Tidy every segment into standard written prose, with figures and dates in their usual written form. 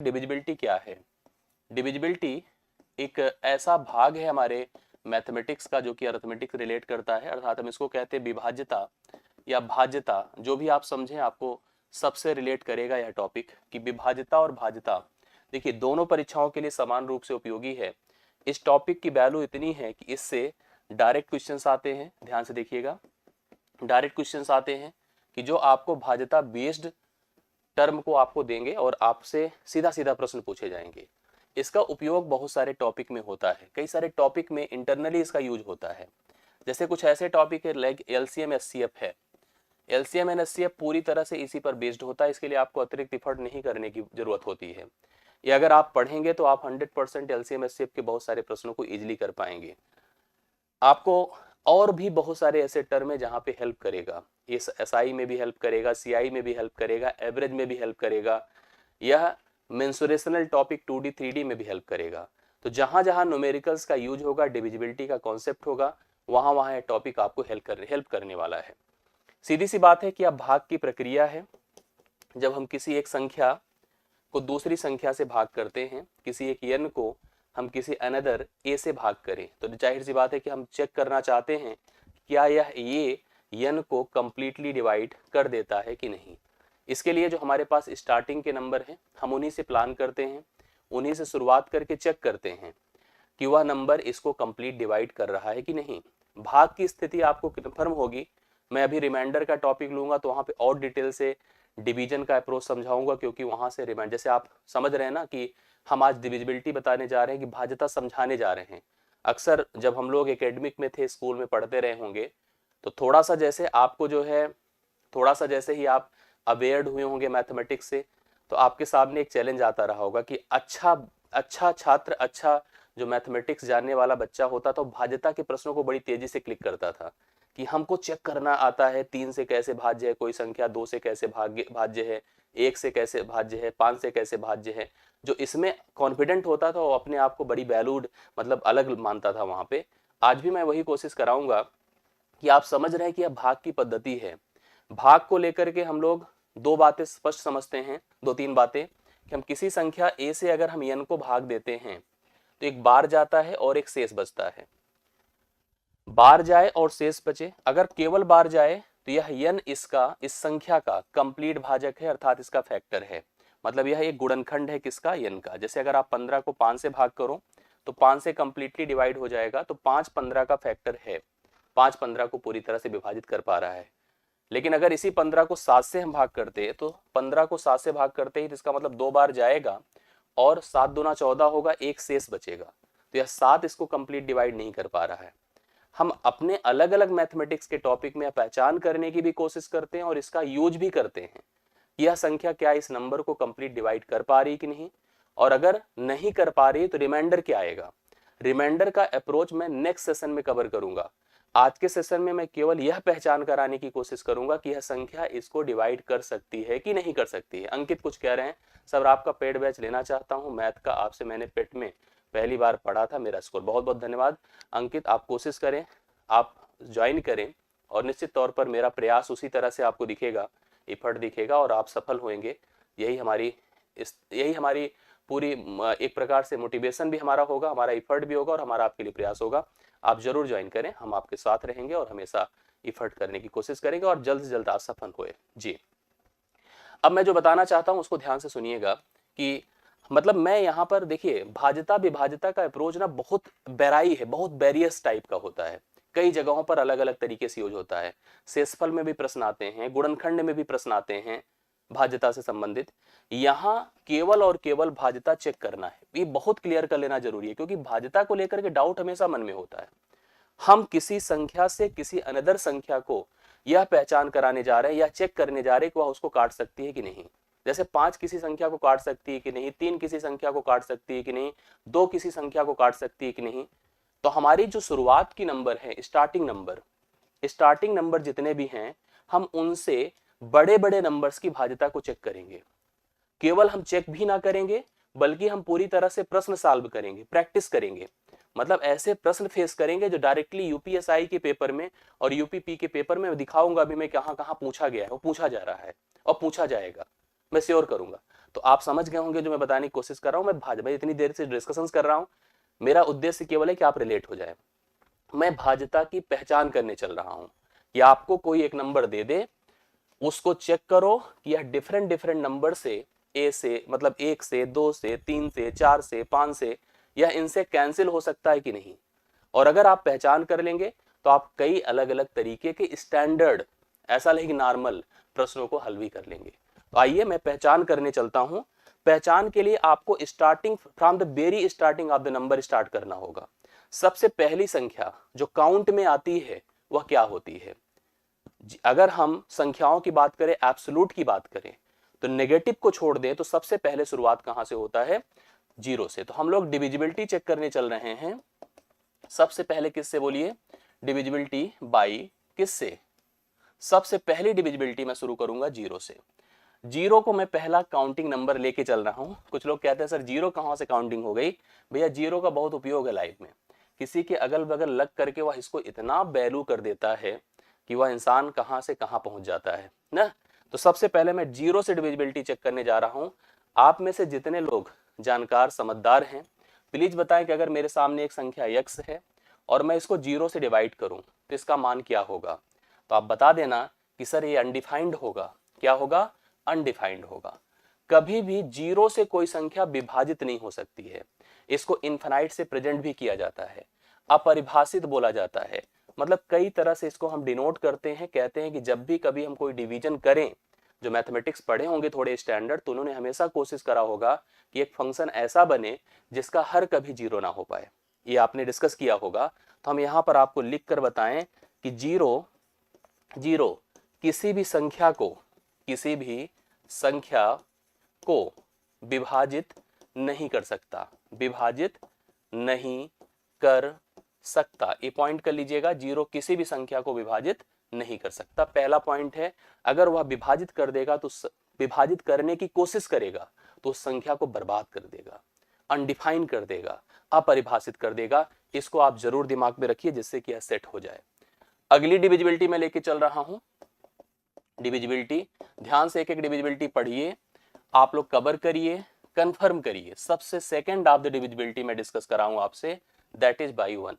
Divisibility क्या है? Divisibility एक ऐसा भाग है हमारे मैथमेटिक्स का जो कि अरिथमेटिक रिलेट करता है, अर्थात हम इसको कहते हैं विभाज्यता या भाज्यता। जो भी आप समझें, आपको सबसे रिलेट करेगा यह टॉपिक कि विभाज्यता और भाज्यता देखिए दोनों परीक्षाओं के लिए समान रूप से उपयोगी है। इस टॉपिक की वैल्यू इतनी है कि इससे डायरेक्ट क्वेश्चंस आते हैं, ध्यान से देखिएगा, डायरेक्ट क्वेश्चंस आते हैं कि जो आपको भाज्यता बेस्ड टर्म को आपको देंगे और आपसे सीधा सीधा प्रश्न पूछे जाएंगे। इसका उपयोग बहुत सारे टॉपिक में होता है, कई सारे टॉपिक में इंटरनली इसका यूज होता है। जैसे कुछ ऐसे टॉपिक है लाइक एलसीएम एचसीएफ है, एलसीएम एंड एचसीएफ पूरी तरह से इसी पर बेस्ड होता है, इसके लिए आपको अतिरिक्त एफर्ट नहीं करने की जरूरत होती है। ये अगर आप पढ़ेंगे तो आप 100% एलसीएम एचसीएफ के बहुत सारे प्रश्नों को इजीली कर पाएंगे। आपको और भी बहुत सारे ऐसे टर्म है जहां पे हेल्प करेगा, इस एसआई में भी हेल्प करेगा, सीआई में भी हेल्प करेगा, एवरेज में भी हेल्प करेगा, यह मेंसुरेशनल टॉपिक 2D 3D में भी हेल्प करेगा। तो जहां जहां न्यूमेरिकल्स का यूज होगा, डिविजिबिलिटी का कॉन्सेप्ट होगा, वहां वहां यह टॉपिक आपको हेल्प करने वाला है। सीधी सी बात है कि अब भाग की प्रक्रिया है, जब हम किसी एक संख्या को दूसरी संख्या से भाग करते हैं, किसी एक n को हम किसी अनदर a से भाग करें, तो जाहिर सी बात है कि हम चेक करना चाहते हैं क्या यह ये n को कंप्लीटली डिवाइड कर देता है कि नहीं। इसके लिए जो हमारे पास स्टार्टिंग के नंबर हैं, हम उन्हीं से प्लान करते हैं, उन्हीं से शुरुआत करके चेक करते हैं कि वह नंबर इसको कंप्लीट डिवाइड कर रहा है कि नहीं। भाग की स्थिति आपको कन्फर्म होगी। मैं अभी रिमाइंडर का टॉपिक लूंगा तो वहां पे और डिटेल से डिवीजन का अप्रोच समझाऊंगा, क्योंकि वहां से रिमाइंड, जैसे आप समझ रहे हैं ना कि हम आज डिविजिबिलिटी बताने जा रहे हैं कि भाज्यता समझाने जा रहे हैं। अक्सर जब हम लोग एकेडमिक में थे, स्कूल में पढ़ते रहे होंगे, तो थोड़ा सा जैसे आपको जो है, थोड़ा सा जैसे ही आप अवेयर्ड हुए होंगे मैथमेटिक्स से, तो आपके सामने एक चैलेंज आता रहा होगा कि अच्छा छात्र, अच्छा जो मैथमेटिक्स जानने वाला बच्चा होता था, भाज्यता के प्रश्नों को बड़ी तेजी से क्लिक करता था कि हमको चेक करना आता है 3 से कैसे भाज्य है कोई संख्या, 2 से कैसे भाज्य है, 1 से कैसे भाज्य है, 5 से कैसे भाज्य है। जो इसमें कॉन्फिडेंट होता था वो अपने आप को बड़ी वैल्यूड, मतलब अलग मानता था वहां पे। आज भी मैं वही कोशिश कराऊंगा कि आप समझ रहे हैं कि यह भाग की पद्धति है। भाग को लेकर के हम लोग दो बातें स्पष्ट समझते हैं, 2-3 बातें, कि हम किसी संख्या a से अगर हम n को भाग देते हैं तो एक बार जाता है और एक शेष बचता है। बार जाए और शेष बचे, अगर केवल बार जाए तो यह n इस संख्या का कंप्लीट भाजक है, अर्थात इसका फैक्टर है। मतलब यह एक गुणनखंड है किसका, n का। जैसे अगर आप 15 को 5 से भाग करो तो 5 से कंप्लीटली डिवाइड हो जाएगा, तो 5 15 का फैक्टर है, 5 15 को पूरी तरह से विभाजित कर पा रहा है। लेकिन अगर इसी 15 को 7 से हम भाग करते हैं तो 15 को 7 से भाग करते ही, इसका मतलब 2 बार जाएगा और 7 दूना 14 होगा, एक शेष बचेगा। तो यह 7 इसको कंप्लीट डिवाइड नहीं कर पा रहा है। हम अपने अलग अलग मैथमेटिक्स के टॉपिक में पहचान करने की भी कोशिश करते हैं और इसका यूज भी करते हैं कि यह संख्या क्या इस नंबर को कंप्लीट डिवाइड कर पा रही कि नहीं, और अगर नहीं कर पा रही तो रिमाइंडर क्या आएगा। रिमाइंडर का अप्रोच मैं नेक्स्ट सेशन में कवर करूंगा। आज के सेशन में मैं केवल यह पहचान कराने की कोशिश करूंगा कि यह संख्या इसको डिवाइड कर सकती है कि नहीं कर सकती है। अंकित कुछ कह रहे हैं, सर आपका पेड बैच लेना चाहता हूं मैथ का, आपसे मैंने पेट में पहली बार पढ़ा था, मेरा स्कोर। बहुत बहुत धन्यवाद अंकित, आप कोशिश करें, आप ज्वाइन करें, और निश्चित तौर पर मेरा प्रयास उसी तरह से आपको दिखेगा, एफर्ट दिखेगा और आप सफल होंगे। यही हमारी पूरी एक प्रकार से मोटिवेशन भी हमारा होगा, हमारा एफर्ट भी होगा और हमारा आपके लिए प्रयास होगा। आप जरूर ज्वाइन करें, हम आपके साथ रहेंगे और हमेशा एफर्ट करने की कोशिश करेंगे और जल्द से जल्द आप सफल होए जी। अब मैं जो बताना चाहता हूं उसको ध्यान से सुनिएगा कि मतलब मैं यहाँ पर देखिए, भाज्यता विभाज्यता का अप्रोच ना बहुत बेराई है, बहुत वेरियस टाइप का होता है, कई जगहों पर अलग अलग तरीके से यूज होता है। शेषफल में भी प्रश्न आते हैं, गुणनखंड में भी प्रश्न आते हैं भाज्यता से संबंधित। यहाँ केवल और केवल भाज्यता चेक करना है, ये बहुत क्लियर कर लेना जरूरी है, क्योंकि भाज्यता को लेकर के डाउट हमेशा मन में होता है। हम किसी संख्या से किसी अनदर संख्या को यह पहचान कराने जा रहे हैं या चेक करने जा रहे हैं कि वह उसको काट सकती है कि नहीं। जैसे 5 किसी संख्या को काट सकती है कि नहीं, 3 किसी संख्या को काट सकती है कि नहीं, 2 किसी संख्या को काट सकती है कि नहीं। तो हमारी जो शुरुआत की नंबर है, स्टार्टिंग नंबर जितने भी हैं, हम उनसे बड़े बड़े नंबर्स की भाज्यता को चेक करेंगे। केवल हम चेक भी ना करेंगे बल्कि हम पूरी तरह से प्रश्न सॉल्व करेंगे, प्रैक्टिस करेंगे। मतलब ऐसे प्रश्न फेस करेंगे जो डायरेक्टली यूपीएसआई के पेपर में और यूपीपी के पेपर में दिखाऊंगा भी मैं कहां कहां पूछा गया है, वो पूछा जा रहा है और पूछा जाएगा। मैं श्योर करूंगा। तो आप समझ गए होंगे जो मैं बताने की कोशिश कर रहा हूं। मैं इतनी देर से डिस्कशन कर रहा हूं, मेरा उद्देश्य केवल है कि आप रिलेट हो जाए। मैं भाज्यता की पहचान करने चल रहा हूं कि आपको कोई एक नंबर दे दे, उसको चेक करो कि यह डिफरेंट डिफरेंट नंबर से, ए से मतलब 1 से 2 से 3 से 4 से 5 से, यह इनसे कैंसिल हो सकता है कि नहीं। और अगर आप पहचान कर लेंगे तो आप कई अलग अलग तरीके के स्टैंडर्ड, ऐसा नहीं कि नॉर्मल प्रश्नों को हल भी कर लेंगे। तो आइए मैं पहचान करने चलता हूं। पहचान के लिए आपको starting from the very starting of the number start करना होगा। सबसे पहली संख्या जो काउंट में आती है वह क्या होती है? अगर हम संख्याओं की बात करें, एब्सोल्यूट की बात करें, तो नेगेटिव को छोड़ दें तो सबसे पहले शुरुआत कहां से होता है? 0 से। तो हम लोग डिविजिबिलिटी चेक करने चल रहे हैं। सबसे पहले किससे बोलिए? डिविजिबिलिटी बाई किससे? सबसे पहली डिविजिबिलिटी मैं शुरू करूंगा 0 से। 0 को मैं पहला काउंटिंग नंबर लेके चल रहा हूं। कुछ लोग कहते हैं सर 0 कहां से काउंटिंग हो गई? भैया 0 का बहुत उपयोग है लाइफ में। किसी के अगल बगल लग करके वह इसको इतना वैल्यू कर देता है कि वह इंसान कहां से कहां पहुंच जाता है ना। तो सबसे पहले मैं 0 से डिविजिबिलिटी चेक करने जा रहा हूं। आप में से जितने लोग जानकार समझदार हैं, प्लीज बताएं कि अगर मेरे सामने एक संख्या x है और मैं इसको 0 से डिवाइड करूं तो इसका मान क्या होगा? तो आप बता देना कि सर ये अनडिफाइंड होगा। क्या होगा? अनडिफाइंड होगा। कभी भी 0 से कोई संख्या विभाजित नहीं हो सकती है। इसको इनफाइनाइट से प्रेजेंट भी किया जाता है, अपरिभाषित बोला जाता है। मतलब कई तरह से इसको हम डिनोट करते हैं। कहते हैं कि जब भी कभी हम कोई डिवीजन करें, जो मैथमेटिक्स पढ़े होंगे थोड़े स्टैंडर्ड, तो उन्होंने हमेशा कोशिश करा होगा कि एक फंक्शन ऐसा बने जिसका हर कभी 0 ना हो पाए। ये आपने डिस्कस किया होगा। तो हम यहां पर आपको लिख कर बताएं कि 0 किसी भी संख्या को विभाजित नहीं कर सकता। विभाजित नहीं कर सकता, ये पॉइंट कर लीजिएगा। 0 किसी भी संख्या को विभाजित नहीं कर सकता। पहला पॉइंट है, अगर वह विभाजित कर देगा तो विभाजित करने की कोशिश करेगा तो उस संख्या को बर्बाद कर देगा, अनडिफाइन कर देगा, अपरिभाषित कर देगा। इसको आप जरूर दिमाग में रखिए जिससे कि यह सेट हो जाए। अगली डिविजिबिलिटी में लेके चल रहा हूं। डिविजिबिलिटी, ध्यान से एक एक डिविजिबिलिटी पढ़िए, आप लोग कवर करिए, कंफर्म करिए। सबसे सेकंड ऑफ द डिविजिबिलिटी में डिस्कस कराऊंगा आपसे, दैट इज बाई 1।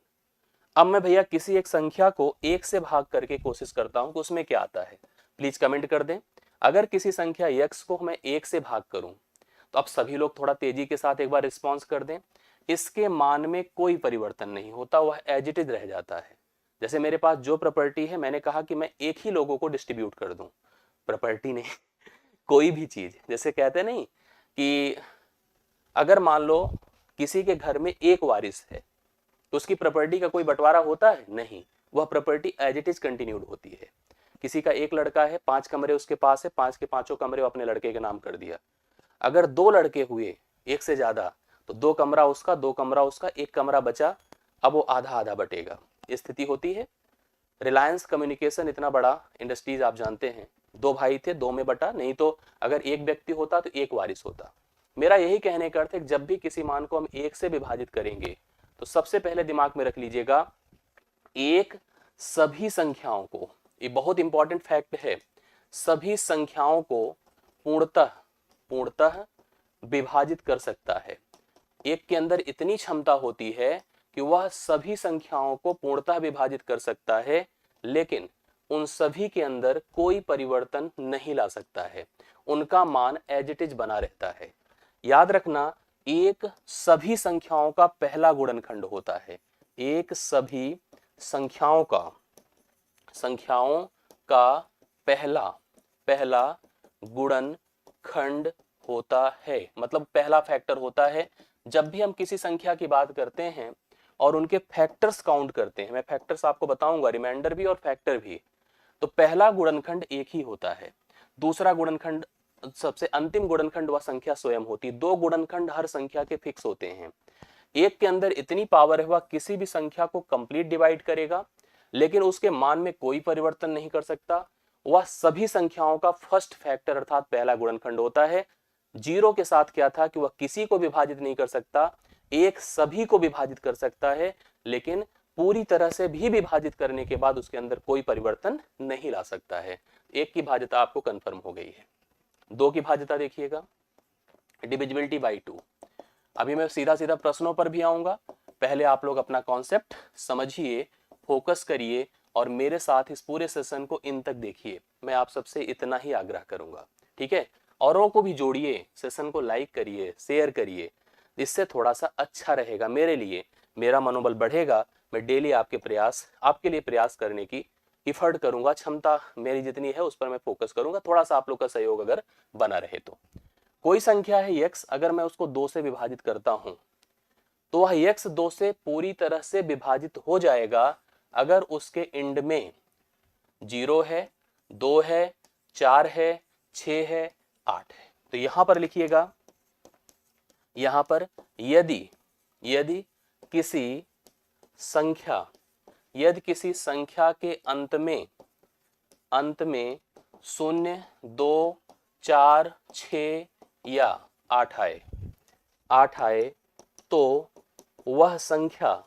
अब मैं भैया किसी एक संख्या को 1 से भाग करके कोशिश करता हूं तो उसमें क्या आता है? प्लीज कमेंट कर दें। अगर किसी संख्या x को मैं 1 से भाग करूं तो अब सभी लोग थोड़ा तेजी के साथ एक बार रिस्पॉन्स कर दें। इसके मान में कोई परिवर्तन नहीं होता, वह एज इट इज रह जाता है। जैसे मेरे पास जो प्रॉपर्टी है, मैंने कहा कि मैं एक ही लोगों को डिस्ट्रीब्यूट कर दूं, प्रॉपर्टी नहीं कोई भी चीज। जैसे कहते नहीं कि अगर मान लो किसी के घर में एक वारिस है तो उसकी प्रॉपर्टी का कोई बंटवारा होता है? नहीं, वह property as it is continued होती है। किसी का एक लड़का है, 5 कमरे उसके पास है, 5 के 5 कमरे अपने लड़के के नाम कर दिया। अगर 2 लड़के हुए, एक से ज्यादा, तो 2 कमरा उसका, 2 कमरा उसका, 1 कमरा बचा, अब वो आधा आधा बटेगा। स्थिति होती है। रिलायंस कम्युनिकेशन इतना बड़ा इंडस्ट्रीज आप जानते हैं, 2 भाई थे, 2 में बटा। नहीं तो अगर एक व्यक्ति होता तो एक वारिस होता। मेरा यही कहने का अर्थ है, जब भी किसी मान को हम 1 से विभाजित करेंगे तो सबसे पहले दिमाग में रख लीजिएगा, एक सभी संख्याओं को, ये बहुत इंपॉर्टेंट फैक्ट है, सभी संख्याओं को पूर्णतः विभाजित कर सकता है। एक के अंदर इतनी क्षमता होती है कि वह सभी संख्याओं को पूर्णतः विभाजित कर सकता है, लेकिन उन सभी के अंदर कोई परिवर्तन नहीं ला सकता है। उनका मान एज इट इज बना रहता है। याद रखना, एक सभी संख्याओं का पहला गुणनखंड होता है। एक सभी संख्याओं का पहला गुणनखंड होता है, मतलब पहला फैक्टर होता है। जब भी हम किसी संख्या की बात करते हैं और उनके फैक्टर्स काउंट करते हैं, मैं फैक्टर्स आपको बताऊंगा, रिमाइंडर भी और फैक्टर भी, तो पहला गुणनखंड एक ही होता है। दूसरा गुणनखंड, सबसे अंतिम गुणनखंड वह संख्या स्वयं होती। 2 गुणनखंड हर संख्या के फिक्स होते हैं। एक के अंदर इतनी पावर है, वह किसी भी संख्या को कंप्लीट डिवाइड करेगा, लेकिन उसके मान में कोई परिवर्तन नहीं कर सकता। वह सभी संख्याओं का फर्स्ट फैक्टर अर्थात पहला गुणनखंड होता है। 0 के साथ क्या था कि वह किसी को विभाजित नहीं कर सकता, एक सभी को विभाजित कर सकता है, लेकिन पूरी तरह से भी विभाजित करने के बाद उसके अंदर कोई परिवर्तन नहीं ला सकता है। एक की भाज्यता आपको कंफर्म हो गई है। 2 की भाज्यता देखिएगा, डिविजिबिलिटी बाई 2। अभी मैं सीधा सीधा प्रश्नों पर भी आऊंगा, पहले आप लोग अपना कॉन्सेप्ट समझिए, फोकस करिए और मेरे साथ इस पूरे सेशन को इन तक देखिए। मैं आप सबसे इतना ही आग्रह करूंगा, ठीक है। औरों को भी जोड़िए, सेशन को लाइक करिए, शेयर करिए, इससे थोड़ा सा अच्छा रहेगा मेरे लिए, मेरा मनोबल बढ़ेगा। मैं डेली आपके लिए प्रयास करने की इफर्ट करूंगा, क्षमता मेरी जितनी है उस पर मैं फोकस करूंगा, थोड़ा सा आप लोग का सहयोग अगर बना रहे तो। कोई संख्या है x, अगर मैं उसको 2 से विभाजित करता हूं तो वह x 2 से पूरी तरह से विभाजित हो जाएगा अगर उसके एंड में 0 है, 2 है, 4 है, 6 है, 8 है। तो यहां पर लिखिएगा, यहां पर यदि यदि किसी संख्या यदि किसी संख्या के अंत में 0, 2, 4, 6 या 8 आए तो वह संख्या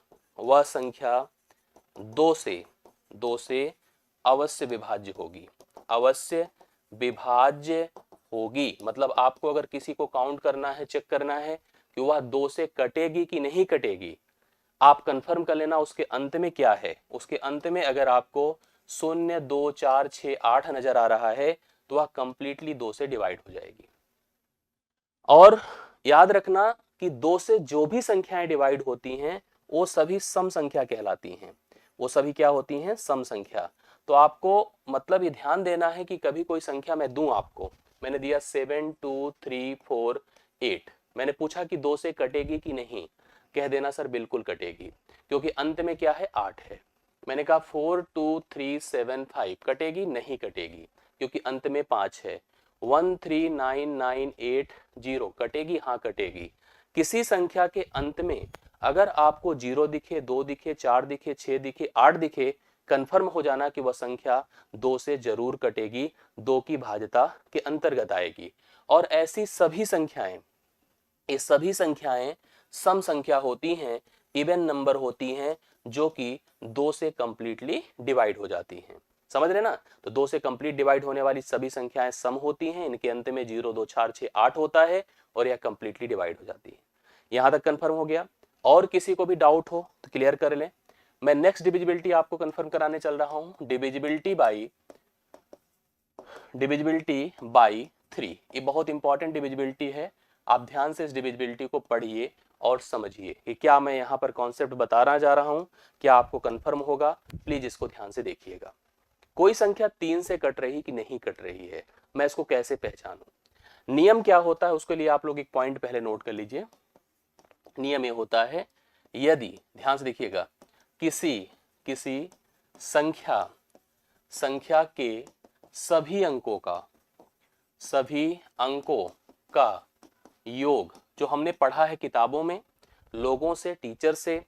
2 से अवश्य विभाज्य होगी, अवश्य विभाज्य होगी। मतलब आपको अगर किसी को काउंट करना है, चेक करना है कि वह 2 से कटेगी कि नहीं कटेगी, आप कंफर्म कर लेना उसके अंत में क्या है। उसके अंत में अगर आपको 0, 2, 4, 6, 8 नजर आ रहा है तो वह कंप्लीटली 2 से डिवाइड हो जाएगी। और याद रखना कि 2 से जो भी संख्याएं डिवाइड होती हैं वो सभी सम संख्या कहलाती हैं। वो सभी क्या होती हैं? सम संख्या। तो आपको मतलब ये ध्यान देना है कि कभी कोई संख्या मैं दूं आपको, मैंने दिया 7, 2, 3, 4, 8, मैंने पूछा कि 2 से कटेगी कि नहीं, कह देना सर बिल्कुल कटेगी, क्योंकि अंत में क्या है? 8 है। मैंने कहा 4, 2, 3, 7, 5 कटेगी? नहीं कटेगी, क्योंकि अंत में 5 है। 1, 3, 9, 9, 8, 0 कटेगी? हाँ कटेगी। किसी संख्या के अंत में अगर आपको 0 दिखे, 2 दिखे, 4 दिखे, 6 दिखे, 8 दिखे, कंफर्म हो जाना कि वह संख्या 2 से जरूर कटेगी, 2 की भाज्यता के अंतर्गत आएगी। और ऐसी सभी संख्याएं, ये सभी संख्याएं सम संख्या होती हैं, इवन नंबर होती हैं, जो कि 2 से कंप्लीटली डिवाइड हो जाती हैं। समझ रहे ना? तो 2 से कंप्लीट डिवाइड होने वाली सभी संख्याएं सम होती हैं, इनके अंत में 0, 2, 4, 6, 8 होता है और यह कंप्लीटली डिवाइड हो जाती है। यहां तक कंफर्म हो गया? और किसी को भी डाउट हो तो क्लियर कर लें। मैं नेक्स्ट डिविजिबिलिटी आपको कंफर्म कराने चल रहा हूं, डिविजिबिलिटी बाई 3। ये बहुत इंपॉर्टेंट डिविजिबिलिटी है, आप ध्यान से इस डिविजिबिलिटी को पढ़िए और समझिए कि क्या मैं यहां पर कॉन्सेप्ट बताना जा रहा हूं, क्या आपको कंफर्म होगा। प्लीज इसको ध्यान से देखिएगा। कोई संख्या 3 से कट रही कि नहीं कट रही है, मैं इसको कैसे पहचानूं? नियम क्या होता है उसके लिए आप लोग एक पॉइंट पहले नोट कर लीजिए। नियम ये होता है, यदि ध्यान से देखिएगा, किसी संख्या के सभी अंकों का योग, जो हमने पढ़ा है किताबों में, लोगों से, टीचर से,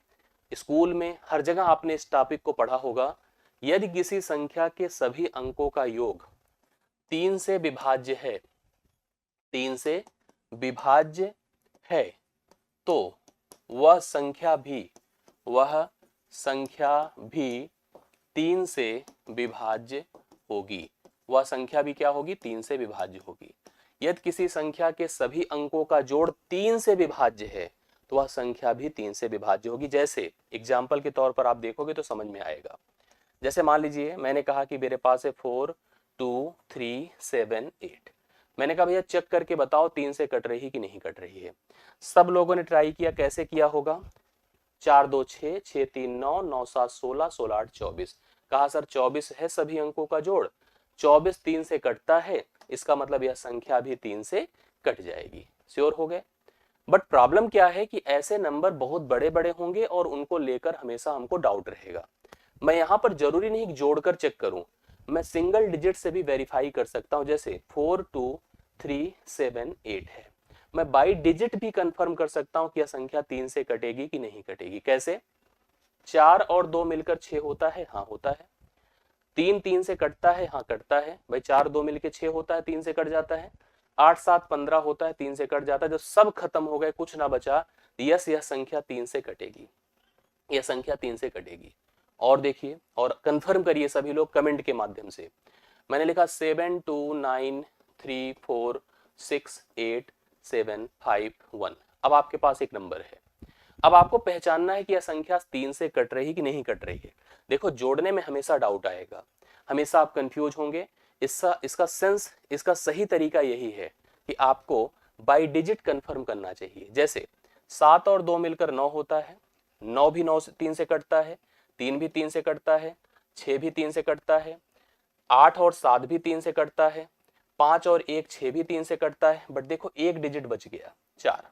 स्कूल में, हर जगह आपने इस टॉपिक को पढ़ा होगा। यदि किसी संख्या के सभी अंकों का योग 3 से विभाज्य है, 3 से विभाज्य है, तो वह संख्या भी 3 से विभाज्य होगी। वह संख्या भी क्या होगी? 3 से विभाज्य होगी। यदि किसी संख्या के सभी अंकों का जोड़ 3 से विभाज्य है तो वह संख्या भी 3 से विभाज्य होगी। जैसे एग्जाम्पल के तौर पर आप देखोगे तो समझ में आएगा। जैसे मान लीजिए मैंने कहा कि मेरे पास है 4, 2, 3, 7, 8। मैंने कहा भैया चेक करके बताओ 3 से कट रही कि नहीं कट रही है। सब लोगों ने ट्राई किया, कैसे किया होगा? 4, 2, 6, 6, 3, 9, 9, 7, 16, 16, 8, 24। कहा सर 24 है सभी अंकों का जोड़, 24 3 से कटता है, इसका मतलब यह संख्या भी 3 से कट जाएगी। श्योर हो गए? बट प्रॉब्लम क्या है कि ऐसे नंबर बहुत बड़े बड़े होंगे और उनको लेकर हमेशा हमको डाउट रहेगा। मैं यहां पर जरूरी नहीं जोड़कर चेक करूं, मैं सिंगल डिजिट से भी वेरीफाई कर सकता हूं। जैसे 4, 2, 3, 7, 8 है, मैं बाई डिजिट भी कंफर्म कर सकता हूं कि यह संख्या 3 से कटेगी कि नहीं कटेगी। कैसे? 4 और 2 मिलकर 6 होता है? हाँ होता है। 3 3 से कटता है? हाँ कटता है भाई। 4 2 मिलकर 6 होता है, 3 से कट जाता है। 8 7 15 होता है, 3 से कट जाता है। जब सब खत्म हो गए, कुछ ना बचा, यस यह संख्या 3 से कटेगी, यह संख्या 3 से कटेगी। और देखिए और कंफर्म करिए सभी लोग कमेंट के माध्यम से। मैंने लिखा 7, 2, 9, 3 4 6 8 7 5 1। अब आपके पास एक नंबर है। अब आपको पहचानना है कि यह संख्या 3 से कट रही कि नहीं कट रही है। देखो जोड़ने में हमेशा डाउट आएगा, हमेशा आप कंफ्यूज होंगे। इसका सही तरीका यही है कि आपको बाई डिजिट कंफर्म करना चाहिए। जैसे 7 और 2 मिलकर 9 होता है, 9 भी 9 से 3 से कटता है, 3 भी 3 से कटता है, 6 भी 3 से कटता है, 8 और 7 भी 3 से कटता है, 5 और 1 6 भी 3 से कटता है। बट देखो एक डिजिट बच गया 4।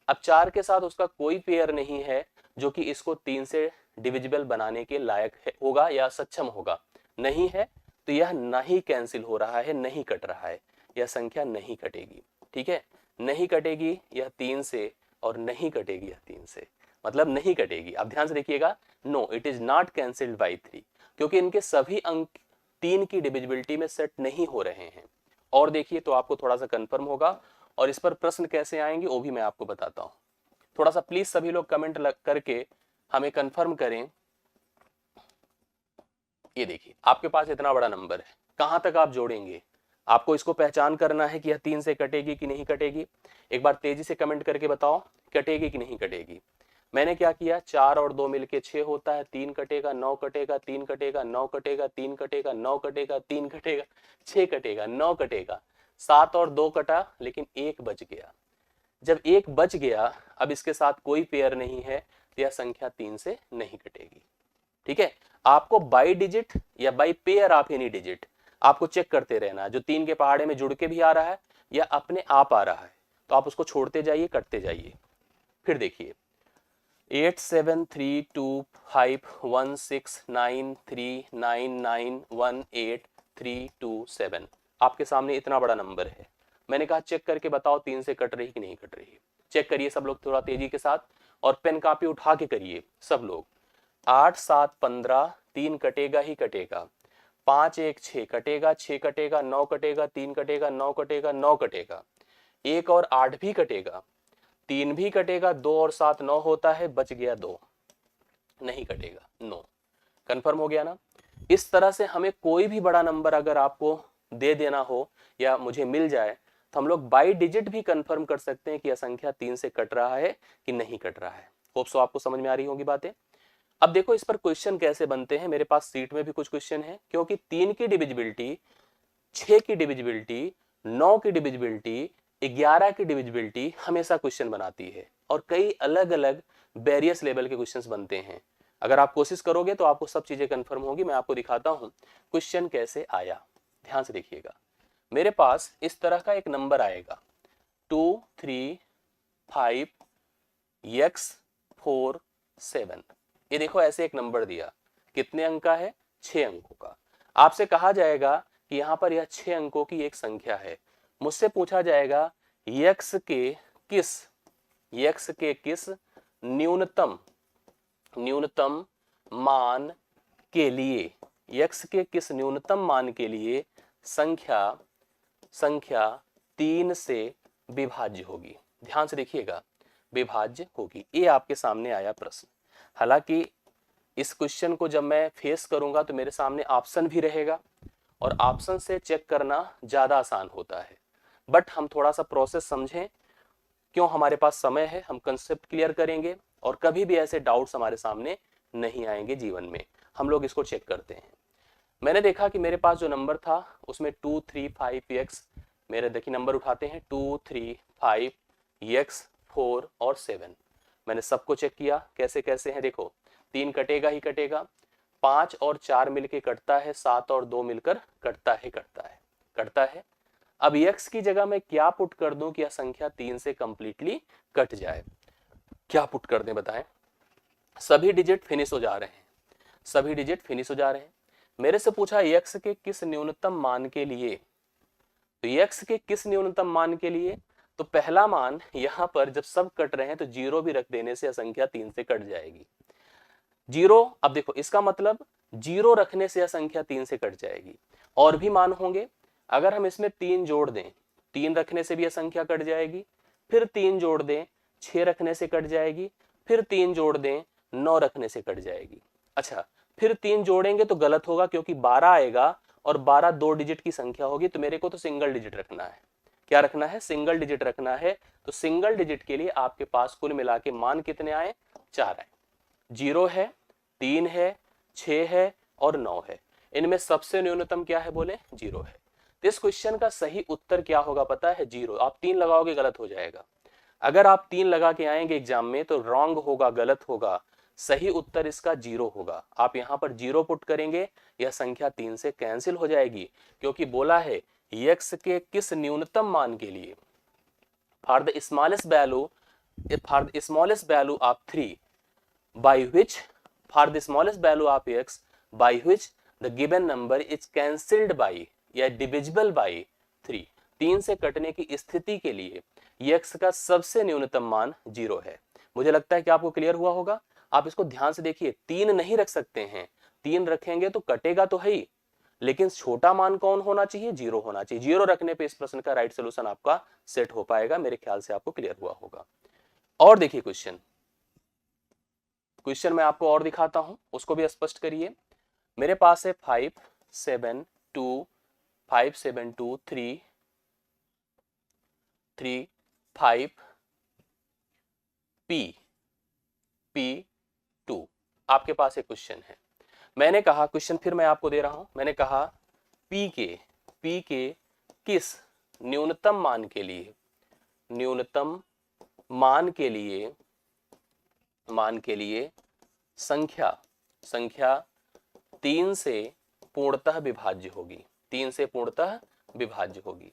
अब 4 के साथ उसका कोई पेयर नहीं है जो कि इसको 3 से डिविजिबल बनाने के लायक होगा या सक्षम होगा, नहीं है। तो यह नहीं कैंसिल हो रहा है, नहीं कट रहा है, यह संख्या नहीं कटेगी। ठीक है, नहीं कटेगी यह 3 से और नहीं कटेगी यह 3 से, मतलब नहीं कटेगी। अब ध्यान से देखिएगा, no it is not cancelled by 3, क्योंकि इनके सभी अंक 3 की डिविजिबिलिटी में सेट नहीं हो रहे हैं। और देखिए तो आपको थोड़ा सा कंफर्म होगा, और इस पर प्रश्न कैसे आएंगे वो भी मैं आपको बताता हूं। थोड़ा सा प्लीज सभी लोग कमेंट करके हमें कंफर्म करें। ये देखिए आपके पास इतना बड़ा नंबर है, कहां तक आप जोड़ेंगे? आपको इसको पहचान करना है कि यह 3 से कटेगी कि नहीं कटेगी। एक बार तेजी से कमेंट करके बताओ कटेगी कि नहीं कटेगी। मैंने क्या किया, 4 और 2 मिलके 6 होता है, 3 कटेगा, 9 कटेगा, 3 कटेगा, 9 कटेगा, 3 कटेगा, 9 कटेगा, 3 कटेगा, 6 कटेगा, 9 कटेगा, 7 और 2 कटा लेकिन 1 बच गया। जब 1 बच गया, अब इसके साथ कोई पेयर नहीं है तो यह संख्या 3 से नहीं कटेगी। ठीक है, आपको बाई डिजिट या by pair of any digit आपको चेक करते रहना है। जो 3 के पहाड़े में जुड़ के भी आ रहा है या अपने आप आ रहा है तो आप उसको छोड़ते जाइए, कटते जाइए। फिर देखिए 8 7 3 2 5 1 6 9 3 9 9 1 8 3 2 7। आपके सामने इतना बड़ा नंबर है। मैंने कहा चेक करके बताओ 3 से कट रही कि नहीं कट रही है। चेक करिए सब लोग थोड़ा तेजी के साथ, और पेन कापी उठा के करिए सब लोग। 8 7 15, 3 कटेगा ही कटेगा, 5 1 6 कटेगा, 6 कटेगा, 9 कटेगा, 3 कटेगा, 9 कटेगा, 9 कटेगा, 1 और 8 भी कटेगा, 3 भी कटेगा, 2 और 7 9 होता है, बच गया 2, नहीं कटेगा, नो। कंफर्म हो गया ना? इस तरह से हमें कोई भी बड़ा नंबर अगर आपको दे देना हो या मुझे मिल जाए तो हम लोग बाई डिजिट भी कंफर्म कर सकते हैं कि यह संख्या 3 से कट रहा है कि नहीं कट रहा है। होप सो आपको समझ में आ रही होगी बातें। अब देखो इस पर क्वेश्चन कैसे बनते हैं। मेरे पास सीट में भी कुछ क्वेश्चन है, क्योंकि 3 की डिविजिबिलिटी, 6 की डिविजिबिलिटी, 9 की डिविजिबिलिटी, 11 की डिविजिबिलिटी हमेशा क्वेश्चन बनाती है, और कई अलग अलग वेरियस लेवल के क्वेश्चंस बनते हैं। अगर आप कोशिश करोगे तो आपको सब चीजें कंफर्म होगी। मैं आपको दिखाता हूं क्वेश्चन कैसे आया, ध्यान से देखिएगा। मेरे पास इस तरह का एक नंबर आएगा 2 3 5 x 4 7। ये देखो ऐसे एक नंबर दिया, कितने अंक का है? 6 अंकों का। आपसे कहा जाएगा कि यहां पर यह 6 अंकों की एक संख्या है। मुझसे पूछा जाएगा x के किस न्यूनतम मान के लिए, x के किस न्यूनतम मान के लिए संख्या 3 से विभाज्य होगी। ध्यान से देखिएगा, विभाज्य होगी। ये आपके सामने आया प्रश्न। हालांकि इस क्वेश्चन को जब मैं फेस करूंगा तो मेरे सामने ऑप्शन भी रहेगा, और ऑप्शन से चेक करना ज्यादा आसान होता है। बट हम थोड़ा सा प्रोसेस समझें, क्यों हमारे पास समय है, हम कंसेप्ट क्लियर करेंगे और कभी भी ऐसे डाउट्स हमारे सामने नहीं आएंगे जीवन में। हम लोग इसको चेक करते हैं। मैंने देखा कि मेरे पास जो नंबर था उसमें 2 3 5 x, मेरे देखिए नंबर उठाते हैं 2 3 5 x 4 और 7। मैंने सबको चेक किया कैसे कैसे हैं। देखो 3 कटेगा ही कटेगा, 5 और 4 मिलके कटता है, 7 और 2 मिलकर कटता है। अब x की जगह मैं क्या पुट कर दूं कि यह संख्या 3 से कंप्लीटली कट जाए? क्या पुट कर दें बताएं? सभी डिजिट फिनिश हो जा रहे हैं, मेरे से पूछा x के किस न्यूनतम मान के लिए। तो x के किस न्यूनतम मान के लिए, तो पहला मान यहां पर जब सब कट रहे हैं तो 0 भी रख देने से संख्या 3 से कट जाएगी। 0, अब देखो इसका मतलब 0 रखने से यह संख्या 3 से कट जाएगी। और भी मान होंगे, अगर हम इसमें 3 जोड़ दें, 3 रखने से भी यह संख्या कट जाएगी, फिर 3 जोड़ दें 6 रखने से कट जाएगी, फिर 3 जोड़ दें 9 रखने से कट जाएगी। अच्छा, फिर 3 जोड़ेंगे तो गलत होगा क्योंकि 12 आएगा और 12 दो डिजिट की संख्या होगी, तो मेरे को तो सिंगल डिजिट रखना है। क्या रखना है? सिंगल डिजिट रखना है। तो सिंगल डिजिट के लिए आपके पास कुल मिला के मान कितने आए? 4 आए। 0 है, 3 है, 6 है और 9 है। इनमें सबसे न्यूनतम क्या है? बोले 0 है। तो इस क्वेश्चन का सही उत्तर क्या होगा पता है? 0। आप 3 लगाओगे गलत हो जाएगा। अगर आप 3 लगा के आएंगे एग्जाम में तो रॉन्ग होगा, गलत होगा। सही उत्तर इसका 0 होगा। आप यहां पर 0 पुट करेंगे, यह संख्या 3 से कैंसिल हो जाएगी, क्योंकि बोला है x के किस न्यूनतम मान के लिए, for the smallest value of 3 by which for the smallest value of x by which the given number is cancelled by या divisible by 3, 3 से कटने की स्थिति के लिए x का सबसे न्यूनतम मान 0 है। मुझे लगता है कि आपको क्लियर हुआ होगा। आप इसको ध्यान से देखिए, 3 नहीं रख सकते हैं, 3 रखेंगे तो कटेगा तो है ही, लेकिन छोटा मान कौन होना चाहिए? 0 होना चाहिए। 0 रखने पे इस प्रश्न का राइट सोल्यूशन आपका सेट हो पाएगा। मेरे ख्याल से आपको क्लियर हुआ होगा। और देखिए क्वेश्चन मैं आपको और दिखाता हूं, उसको भी स्पष्ट करिए। मेरे पास है 5 7 2 5 7 2 3 3 5 P 2। आपके पास एक क्वेश्चन है। मैंने कहा, क्वेश्चन फिर मैं आपको दे रहा हूं, मैंने कहा P के किस न्यूनतम मान के लिए, न्यूनतम मान के लिए संख्या 3 से पूर्णतः विभाज्य होगी, 3 से पूर्णतः विभाज्य होगी।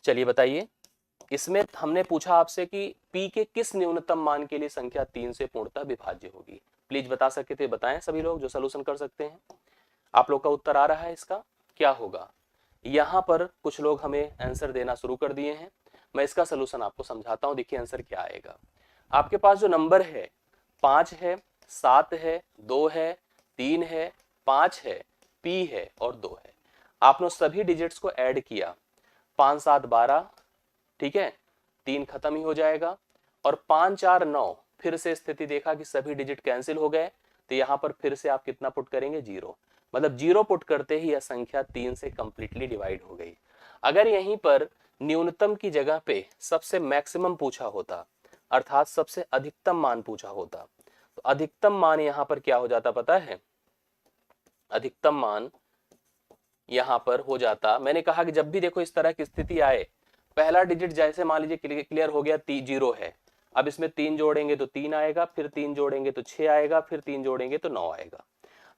चलिए बताइए, इसमें हमने पूछा आपसे कि P के किस न्यूनतम मान के लिए संख्या 3 से पूर्णतः विभाज्य होगी। प्लीज बता सकते थे, बताएं सभी लोग जो सॉल्यूशन कर सकते हैं। आप लोग का उत्तर आ रहा है, इसका क्या होगा? यहां पर कुछ लोग हमें आंसर देना शुरू कर दिए हैं। मैं इसका सॉल्यूशन आपको समझाता हूं। देखिए आंसर क्या आएगा। आपके पास जो नंबर है 5 है, 7 है, 2 है, 3 है, 5 है, P है और 2 है। आपने सभी डिजिट्स को ऐड किया, 5 7 12, ठीक है, 3 खत्म ही हो जाएगा, और 5 4 9, फिर से स्थिति देखा कि सभी डिजिट कैंसिल हो गए, तो यहां पर फिर से आप कितना पुट करेंगे? 0। मतलब 0 पुट करते ही यह संख्या 3 से कंप्लीटली डिवाइड हो गई। अगर यहीं पर न्यूनतम की जगह पे सबसे मैक्सिमम पूछा होता, अर्थात सबसे अधिकतम मान पूछा होता, तो अधिकतम मान यहां पर क्या हो जाता पता है? अधिकतम मान यहां पर हो जाता, मैंने कहा कि जब भी देखो इस तरह की स्थिति आए, पहला डिजिट जैसे मान लीजिए क्लियर हो गया 0 है, अब इसमें 3 जोड़ेंगे तो 3 आएगा, फिर 3 जोड़ेंगे तो 6 आएगा, फिर 3 जोड़ेंगे तो 9 आएगा।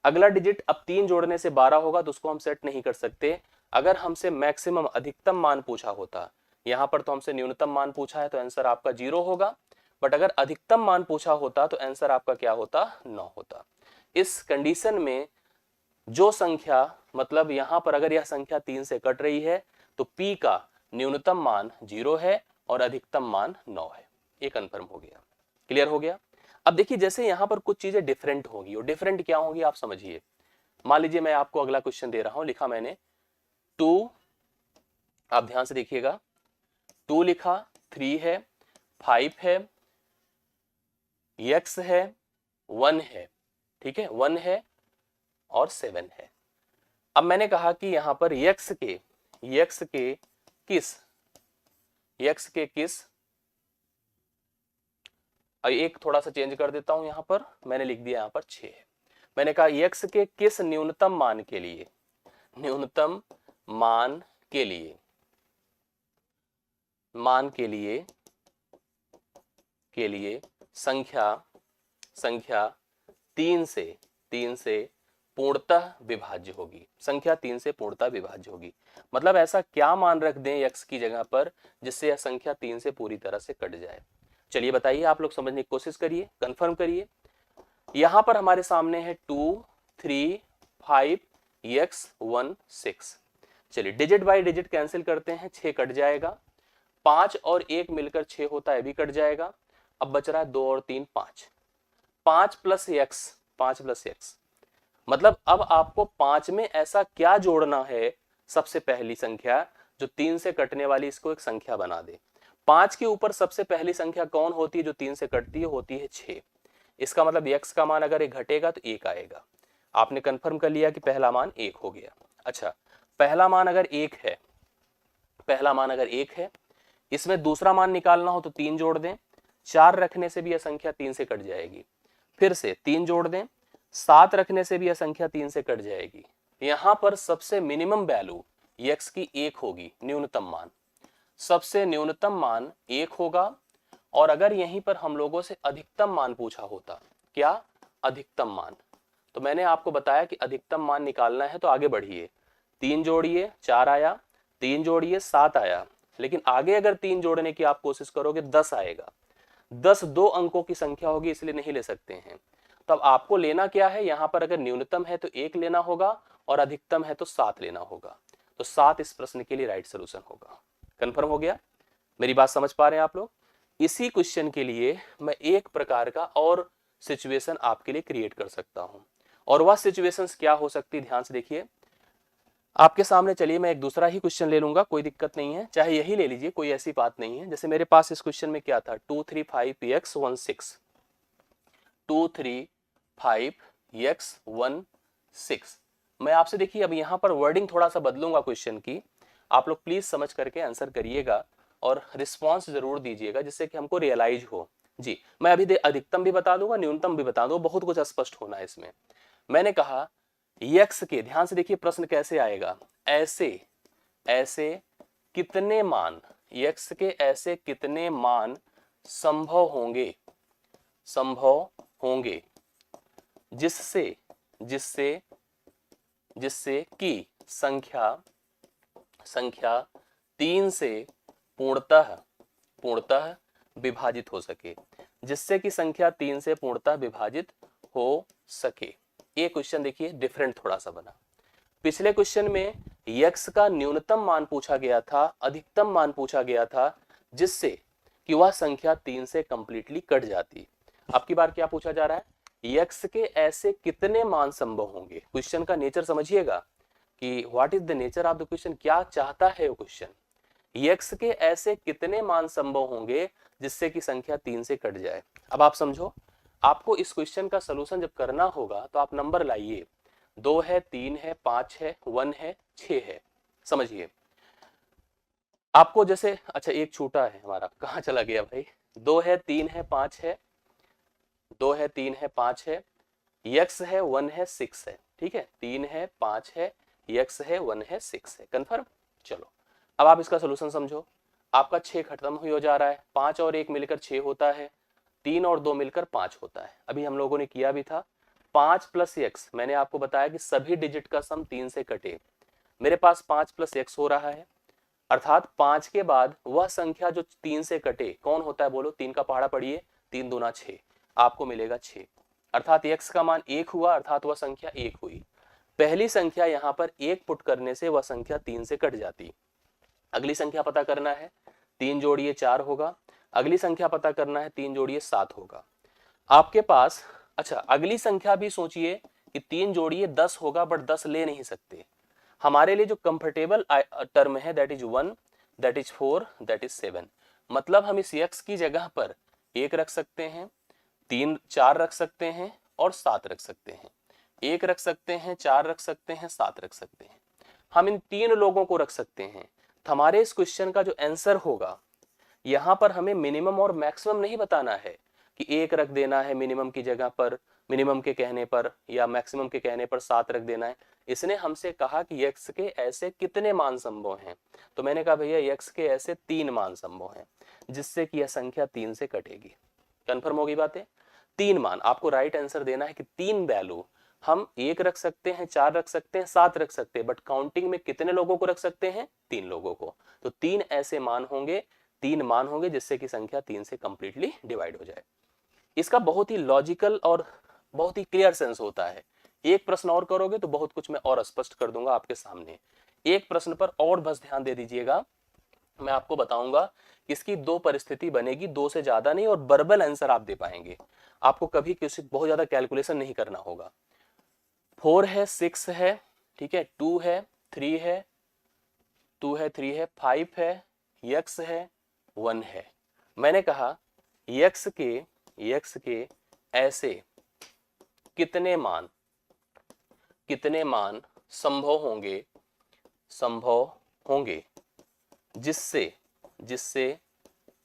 अगला डिजिट अब 3 जोड़ने से 12 होगा, तो उसको हम सेट नहीं कर सकते। अगर हमसे मैक्सिमम अधिकतम मान पूछा होता, यहां पर तो हमसे न्यूनतम मान पूछा है तो आंसर आपका 0 होगा, बट अगर अधिकतम मान पूछा होता तो आंसर आपका क्या होता? 9 होता। इस कंडीशन में जो संख्या, मतलब यहां पर अगर यह संख्या 3 से कट रही है तो P का न्यूनतम मान 0 है और अधिकतम मान 9 है। ये कंफर्म हो गया, क्लियर हो गया। अब देखिए जैसे यहां पर कुछ चीजें डिफरेंट होगी, और डिफरेंट क्या होगी आप समझिए। मान लीजिए मैं आपको अगला क्वेश्चन दे रहा हूं, लिखा मैंने 2, आप ध्यान से देखिएगा, 2 लिखा, 3 है, 5 है, x है, 1 है, ठीक है, 1 है और 7 है। अब मैंने कहा कि यहां पर x के किस, एक थोड़ा सा चेंज कर देता हूं, यहां पर मैंने लिख दिया यहां पर 6 है। मैंने कहा x के किस न्यूनतम मान के लिए, न्यूनतम मान के लिए संख्या 3 से पूर्णतः विभाज्य होगी, संख्या 3 से पूर्णतः विभाज्य होगी। मतलब ऐसा क्या मान रख दें x की जगह पर जिससे यह संख्या 3 से पूरी तरह से कट जाए। चलिए बताइए, आप लोग समझने की कोशिश करिए, कंफर्म करिए। यहां पर हमारे सामने है 2 3 5 x 1 6। चलिए डिजिट बाय डिजिट कैंसिल करते हैं, 6 कट जाएगा, 5 और 1 मिलकर 6 होता है, भी कट जाएगा। अब बच रहा है 2 और 3 5, 5 प्लस x, मतलब अब आपको 5 में ऐसा क्या जोड़ना है, सबसे पहली संख्या जो 3 से कटने वाली, इसको एक संख्या बना दे। 5 के ऊपर सबसे पहली संख्या कौन होती है जो 3 से कटती है? होती है 6। इसका मतलब x का मान अगर ये घटेगा तो 1 आएगा। आपने कंफर्म कर लिया कि पहला मान 1 हो गया। अच्छा, पहला मान अगर 1 है, पहला मान अगर 1 है, इसमें दूसरा मान निकालना हो तो 3 जोड़ दें, 4 रखने से भी यह संख्या 3 से कट जाएगी, फिर से 3 जोड़ दें, 7 रखने से भी यह संख्या 3 से कट जाएगी। यहां पर सबसे मिनिमम वैल्यू x की 1 होगी, न्यूनतम मान, सबसे न्यूनतम मान 1 होगा। और अगर यहीं पर हम लोगों से अधिकतम मान पूछा होता, क्या अधिकतम मान, तो मैंने आपको बताया कि अधिकतम मान निकालना है तो आगे बढ़िए, 3 जोड़िए 4 आया, 3 जोड़िए 7 आया, लेकिन आगे अगर 3 जोड़ने की आप कोशिश करोगे 10 आएगा। 10 दो अंकों की संख्या होगी, इसलिए नहीं ले सकते हैं। तो अब आपको लेना क्या है, यहां पर अगर न्यूनतम है तो 1 लेना होगा और अधिकतम है तो 7 लेना होगा। तो 7 इस प्रश्न के लिए राइट सोल्यूशन होगा। कंफर्म हो गया? मेरी बात समझ पा रहे हैं आप लोग? इसी क्वेश्चन के लिए मैं एक प्रकार का और सिचुएशन आपके लिए क्रिएट कर सकता हूं, और वह सिचुएशंस क्या हो सकती, ध्यान से देखिए आपके सामने। चलिए मैं एक दूसरा ही क्वेश्चन ले लूंगा, कोई दिक्कत नहीं है, चाहे यही ले लीजिए, कोई ऐसी बात नहीं है। जैसे मेरे पास इस क्वेश्चन में क्या था, 235x16, 235x16। मैं आपसे देखिए अब यहां पर वर्डिंग थोड़ा सा बदलूंगा क्वेश्चन की, आप लोग प्लीज समझ करके आंसर करिएगा और रिस्पॉन्स जरूर दीजिएगा, जिससे कि हमको रियलाइज हो। जी, मैं अभी अधिकतम भी बता दूंगा, न्यूनतम भी बता दूंगा, बहुत कुछ स्पष्ट होना है इसमें। मैंने कहा यक्स के, ध्यान से देखिए प्रश्न कैसे आएगा, ऐसे ऐसे कितने मान, यक्स के ऐसे कितने मान संभव होंगे, संभव होंगे जिससे जिससे जिससे कि संख्या 3 से पूर्णतः पूर्णतः विभाजित हो सके, जिससे कि संख्या 3 से पूर्णतः विभाजित हो सके। ये क्वेश्चन देखिए डिफरेंट थोड़ा सा बना। पिछले क्वेश्चन में यक्स का न्यूनतम मान पूछा गया था, अधिकतम मान पूछा गया था, जिससे कि वह संख्या 3 से कंप्लीटली कट जाती। अब की बार क्या पूछा जा रहा है, यक्स के ऐसे कितने मान संभव होंगे। क्वेश्चन का नेचर समझिएगा कि what is the nature of the question, क्या चाहता है वो क्वेश्चन। यक्स के ऐसे कितने मान संभव होंगे जिससे कि संख्या 3 से कट जाए। अब आप समझो, आपको इस क्वेश्चन का सलूशन जब करना होगा तो आप नंबर लाइए, 2 है, 3 है, 5 है, 1 है, 6 है। समझिए आपको जैसे, अच्छा एक छूटा है हमारा, कहां चला गया भाई, 2 है, 3 है, 5 है, 2 है, 3 है, 5 है, यक्स है, 1 है, 6 है, ठीक है, 3 है, 5 है, यक्स है, 1 है, 6 है। कंफर्म? चलो अब आप इसका सोल्यूशन समझो। आपका 6 खत्म हो जा रहा है, 5 और 1 मिलकर 6 होता है, 3 और 2 मिलकर 5 होता है। अभी हम लोगों ने किया भी था 5 प्लस एक्स, मैंने आपको बताया कि सभी डिजिट का सम 3 से कटे। मेरे पास 5 प्लस एक्स हो रहा है, अर्थात 5 के बाद वह संख्या जो 3 से कटे कौन होता है, बोलो, 3 का पहाड़ा पढ़िए, 3 दूना 6, आपको मिलेगा 6, अर्थात एक्स का मान 1 हुआ, अर्थात वह संख्या 1 हुई। पहली संख्या यहां पर 1 पुट करने से वह संख्या 3 से कट जाती। अगली संख्या पता करना है, 3 जोड़िए 4 होगा, अगली संख्या पता करना है, 3 जोड़िए 7 होगा आपके पास। अच्छा अगली संख्या भी सोचिए कि 3 जोड़िए 10 होगा, बट 10 ले नहीं सकते। हमारे लिए जो कंफर्टेबल टर्म है that is 1, that is 4, that is 7। मतलब हम इस यक्स की जगह पर 1 रख सकते हैं, 3 4 रख सकते हैं और 7 रख सकते हैं, 1 रख सकते हैं, 4 रख सकते हैं, 7 रख सकते हैं। हम इन 3 लोगों को रख सकते हैं। तो हमारे इस क्वेश्चन का जो आंसर होगा, यहां पर हमें मिनिमम और मैक्सिमम नहीं बताना है कि 1 रख देना है मिनिमम की जगह पर, मिनिमम के कहने पर, या मैक्सिमम के कहने पर 7 रख देना है। इसने हमसे कहा कि यक्स के ऐसे कितने मान संभव हैं, तो मैंने कहा भैया यक्स के ऐसे 3 मान संभव हैं, जिससे कि यह संख्या 3 से कटेगी। कंफर्म होगी बातें? 3 मान आपको राइट आंसर देना है कि 3 वैल्यू, हम 1 रख सकते हैं, 4 रख सकते हैं, 7 रख सकते हैं, बट काउंटिंग में कितने लोगों को रख सकते हैं, 3 लोगों को। तो 3 ऐसे मान होंगे, 3 मान होंगे जिससे कि संख्या 3 से कंप्लीटली डिवाइड हो जाए। इसका बहुत ही लॉजिकल और बहुत ही क्लियर सेंस होता है। एक प्रश्न और करोगे तो बहुत कुछ मैं और स्पष्ट कर दूंगा आपके सामने। एक प्रश्न पर और बस ध्यान दे दीजिएगा, मैं आपको बताऊंगा कि इसकी 2 परिस्थिति बनेगी, 2 से ज्यादा नहीं, और वर्बल आंसर आप दे पाएंगे। आपको कभी किसी बहुत ज्यादा कैलकुलेशन नहीं करना होगा। 4 है, 6 है, ठीक है, 2 है, 3 है, 2 है, 3 है, 5 है, यक्स है, 1 है। मैंने कहा यक्स के ऐसे कितने मान कितने मान संभव होंगे जिससे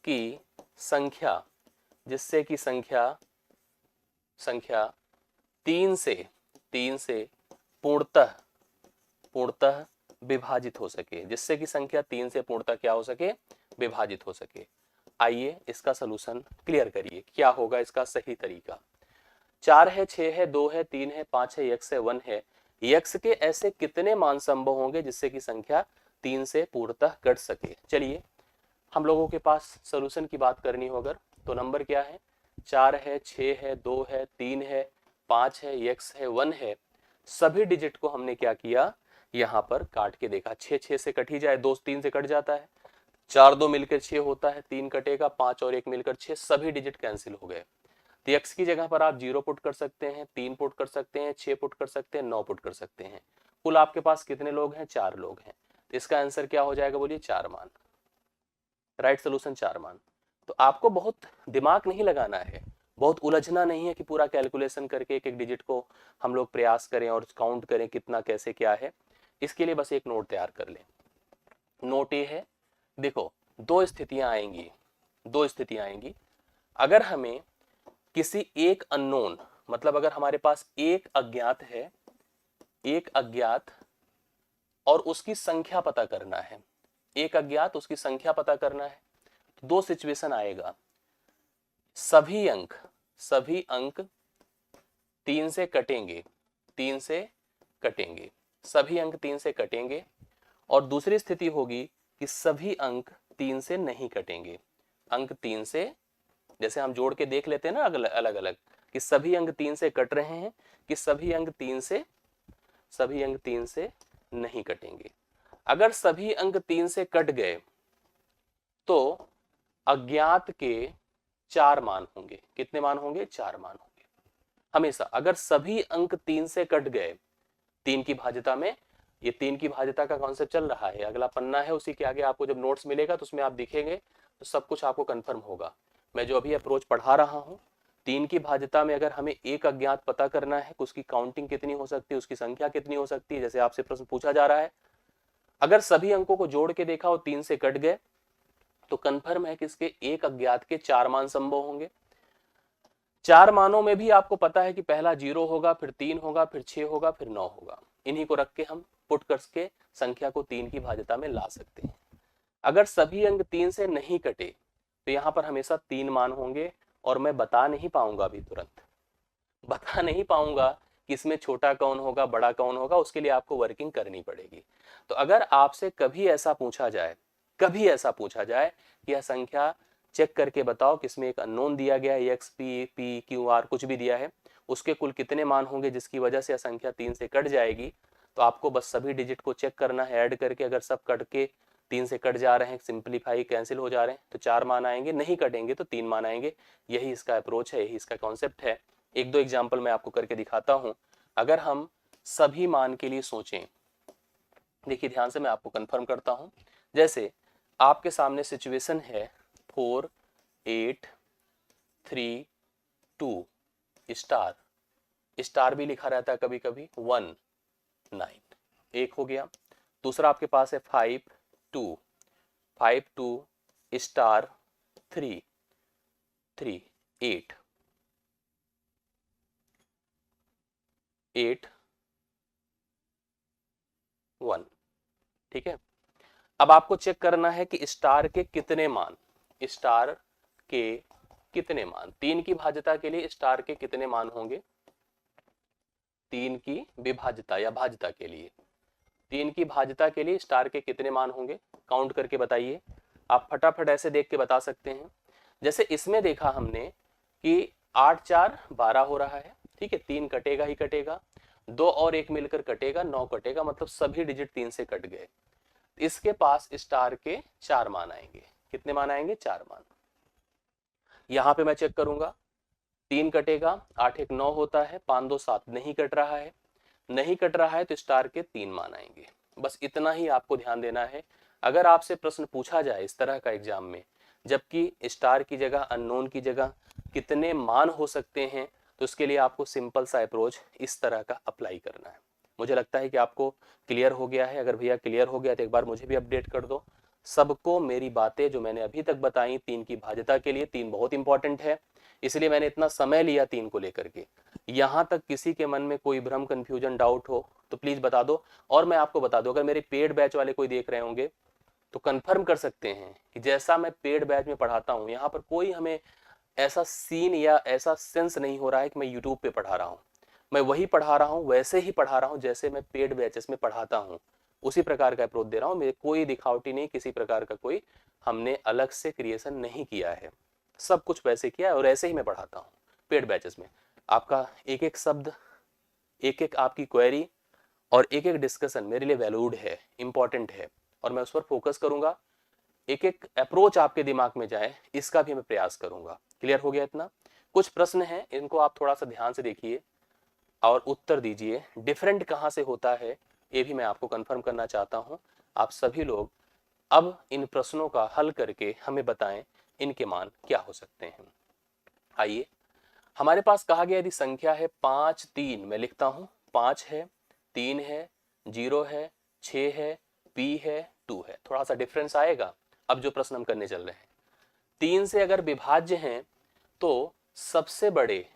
की संख्या 3 से पूर्णतः विभाजित हो सके, जिससे कि संख्या 3 से पूर्णतः क्या हो सके, विभाजित हो सके। आइए इसका सलूशन क्लियर करिए, क्या होगा इसका सही तरीका। 4 है, 6 है, 2 है, 3 है, 5 है, x है, 1 है। x के ऐसे कितने मान संभव होंगे जिससे कि संख्या 3 से पूर्णतः कट सके। चलिए हम लोगों के पास सलूशन की बात करनी हो अगर, तो नंबर क्या है, 4 है, 6 है, 2 है, 3 है, 5 है, x है, 1 है। सभी डिजिट को हमने क्या किया, यहां पर काट के देखा। 6 6 से कट ही जाए, 2 3 से कट जाता है, 4 2 मिलकर 6 होता है, 3 कटेगा, 5 और 1 मिलकर 6, सभी डिजिट कैंसिल हो गए। तो x की जगह पर आप 0 पुट कर सकते हैं, 3 पुट कर सकते हैं, 6 पुट कर सकते हैं, 9 पुट कर सकते हैं। कुल आपके पास कितने लोग हैं, 4 लोग हैं। तो इसका आंसर क्या हो जाएगा, बोलिए 4 मान। राइट सोल्यूशन 4 मान। तो आपको बहुत दिमाग नहीं लगाना है, बहुत उलझना नहीं है कि पूरा कैलकुलेशन करके एक एक डिजिट को हम लोग प्रयास करें और काउंट करें कितना कैसे क्या है। इसके लिए बस एक नोट तैयार कर लें। नोट ये है, देखो दो स्थितियां आएंगी। अगर हमें किसी एक अननोन, मतलब अगर हमारे पास एक अज्ञात और उसकी संख्या पता करना है, उसकी संख्या पता करना है, तो दो सिचुएशन आएगा। सभी अंक 3 से कटेंगे, सभी अंक 3 से कटेंगे। और दूसरी स्थिति होगी कि सभी अंक 3 से नहीं कटेंगे। अंक 3 से, जैसे हम जोड़ के देख लेते हैं ना अलग अलग, कि सभी अंक 3 से कट रहे हैं कि सभी अंक 3 से नहीं कटेंगे। अगर सभी अंक 3 से कट गए तो अज्ञात के 4 मान होंगे। कितने मान होंगे, 4 मान होंगे हमेशा। अगर सभी अंक 3 से कट गए, 3 की भाज्यता में, ये 3 की भाज्यता का कॉन्सेप्ट चल रहा है, अगला पन्ना है, उसी के आगे आपको जब नोट्स मिलेगा तो उसमें आप दिखेंगे तो सब कुछ आपको कंफर्म होगा। मैं जो अभी अप्रोच पढ़ा रहा हूं, 3 की भाज्यता में अगर हमें एक अज्ञात पता करना है, उसकी काउंटिंग कितनी हो सकती है, उसकी संख्या कितनी हो सकती है, जैसे आपसे प्रश्न पूछा जा रहा है। अगर सभी अंकों को जोड़ के देखा और 3 से कट गए तो कंफर्म है कि इसके एक अज्ञात के 4 मान संभव होंगे। 4 मानों में भी आपको पता है कि पहला 0 होगा, फिर 3 होगा, फिर 6 होगा, फिर 9 होगा। इन्हीं को रख के हम पुट करके संख्या को 3 की भाज्यता में ला सकते हैं। अगर सभी अंक 3 से नहीं कटे तो यहां पर हमेशा 3 मान होंगे, और मैं बता नहीं पाऊंगा अभी तुरंत, बता नहीं पाऊंगा कि इसमें छोटा कौन होगा बड़ा कौन होगा, उसके लिए आपको वर्किंग करनी पड़ेगी। तो अगर आपसे कभी ऐसा पूछा जाए कि यह संख्या चेक करके बताओ कि इसमें एक अननोन दिया गया है, x P P Q R कुछ भी दिया है, उसके कुल कितने मान होंगे जिसकी वजह से यह संख्या 3 से कट जाएगी, तो आपको बस सभी डिजिट को चेक करना है ऐड करके। अगर सब कट के 3 से कट जा रहे हैं, सिंप्लीफाई कैंसिल हो जा रहे हैं, तो 4 मान आएंगे, नहीं कटेंगे तो 3 मान आएंगे। यही इसका अप्रोच है, यही इसका कॉन्सेप्ट है। एक दो एग्जाम्पल मैं आपको करके दिखाता हूं। अगर हम सभी मान के लिए सोचें, देखिए ध्यान से मैं आपको कंफर्म करता हूं। जैसे आपके सामने सिचुएशन है 4 8 3 2 स्टार, स्टार भी लिखा रहता है कभी कभी, 1 9, एक हो गया। दूसरा आपके पास है 5 2 स्टार 3 8 1, ठीक है। अब आपको चेक करना है कि स्टार के कितने मान, 3 की भाज्यता के लिए स्टार के कितने मान होंगे, 3 की विभाज्यता या भाज्यता के लिए, 3 की भाज्यता के लिए स्टार के कितने मान होंगे, काउंट करके बताइए। आप फटाफट ऐसे देख के बता सकते हैं। जैसे इसमें देखा हमने कि 8 4 12 हो रहा है, ठीक है, 3 कटेगा ही कटेगा, 2 और 1 मिलकर कटेगा, 9 कटेगा, मतलब सभी डिजिट 3 से कट गए। इसके पास स्टार के 4 मान आएंगे। कितने मान आएंगे, 4 मान। यहां पे मैं चेक करूंगा, 3 कटेगा, 8 1 9 होता है, 5 2 7, नहीं कट रहा है, तो स्टार के 3 मान आएंगे। बस इतना ही आपको ध्यान देना है। अगर आपसे प्रश्न पूछा जाए इस तरह का एग्जाम में, जबकि स्टार की जगह अननोन की जगह कितने मान हो सकते हैं, तो उसके लिए आपको सिंपल सा अप्रोच इस तरह का अप्लाई करना है। मुझे लगता है कि आपको क्लियर हो गया है। अगर भैया क्लियर हो गया तो एक बार मुझे भी अपडेट कर दो। सबको मेरी बातें जो मैंने अभी तक बताई 3 की भाज्यता के लिए, 3 बहुत इंपॉर्टेंट है, इसलिए मैंने इतना समय लिया 3 को लेकर के। यहाँ तक किसी के मन में कोई भ्रम, कंफ्यूजन, डाउट हो तो प्लीज बता दो। और मैं आपको बता दूं, अगर मेरे पेड बैच वाले कोई देख रहे होंगे तो कंफर्म कर सकते हैं कि जैसा मैं पेड बैच में पढ़ाता हूँ, यहाँ पर कोई हमें ऐसा सीन या ऐसा सेंस नहीं हो रहा है कि मैं यूट्यूब पे पढ़ा रहा हूँ। मैं वही पढ़ा रहा हूँ, वैसे ही पढ़ा रहा हूँ जैसे मैं पेड बैचेस में पढ़ाता हूँ, उसी प्रकार का अप्रोच दे रहा हूँ। मेरे कोई दिखावटी नहीं, किसी प्रकार का कोई हमने अलग से क्रिएशन नहीं किया है, सब कुछ वैसे किया है और ऐसे ही मैं पढ़ाता हूँ पेड बैचेस में। आपका एक एक शब्द, एक एक आपकी क्वेरी और एक एक डिस्कशन मेरे लिए वैल्यूड है, इंपॉर्टेंट है, और मैं उस पर फोकस करूंगा। एक एक अप्रोच आपके दिमाग में जाए इसका भी मैं प्रयास करूंगा। क्लियर हो गया इतना? कुछ प्रश्न हैं, इनको आप थोड़ा सा ध्यान से देखिए और उत्तर दीजिए। डिफरेंट कहाँ से होता है ये भी मैं आपको कंफर्म करना चाहता हूं। आप सभी लोग अब इन प्रश्नों का हल करके हमें बताएं इनके मान क्या हो सकते हैं। आइए, हमारे पास कहा गया यदि संख्या है 5 3, मैं लिखता हूं 5 है, 3 है, 0 है, 6 है, p है, 2 है। थोड़ा सा डिफरेंस आएगा। अब जो प्रश्न हम करने चल रहे हैं, 3 से अगर विभाज्य हैं तो सबसे बड़े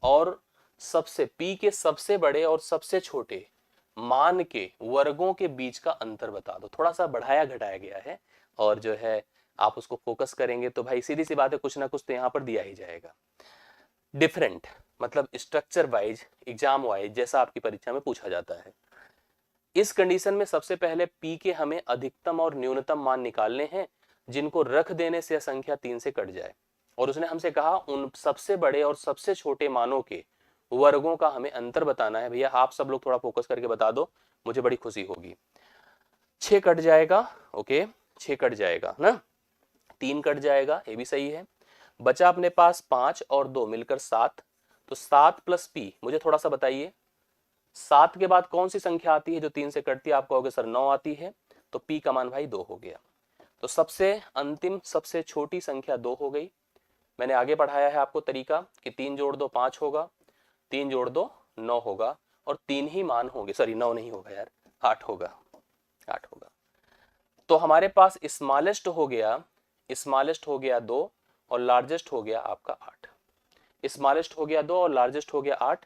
और सबसे p के सबसे बड़े और सबसे छोटे मान के वर्गों के बीच का अंतर बता दो। थोड़ा सा बढ़ाया घटाया गया है और जो है आप उसको फोकस करेंगे तो भाई सीधी सी बात है, कुछ ना कुछ तो यहाँ पर दिया ही जाएगा। डिफरेंट मतलब स्ट्रक्चर वाइज, एग्जाम वाइज, जैसा आपकी परीक्षा में पूछा जाता है। इस कंडीशन में सबसे पहले p के हमें अधिकतम और न्यूनतम मान निकालने हैं जिनको रख देने से संख्या 3 से कट जाए, और उसने हमसे कहा उन सबसे बड़े और सबसे छोटे मानों के वर्गों का हमें अंतर बताना है। भैया आप सब लोग थोड़ा फोकस करके बता दो, मुझे बड़ी खुशी होगी। 6 कट जाएगा, ओके 6 कट जाएगा ना, 3 कट जाएगा, ये भी सही है। बचा अपने पास 5 और 2 मिलकर 7, तो 7 प्लस p, मुझे थोड़ा सा बताइए 7 के बाद कौन सी संख्या आती है जो 3 से कटती है? आप कहोगे सर 9 आती है, तो p का मान भाई 2 हो गया। तो सबसे अंतिम सबसे छोटी संख्या 2 हो गई। मैंने आगे बढ़ाया है आपको तरीका कि 3 जोड़ दो 5 होगा, 3 जोड़ दो 9 होगा, और 3 ही मान होंगे, सॉरी 9 नहीं होगा यार, 8 होगा, 8 होगा। तो हमारे पास स्मॉलेस्ट हो गया, स्मॉलेस्ट हो गया 2 और लार्जेस्ट हो गया आपका 8। स्मॉलेस्ट हो गया 2 और लार्जेस्ट हो गया 8।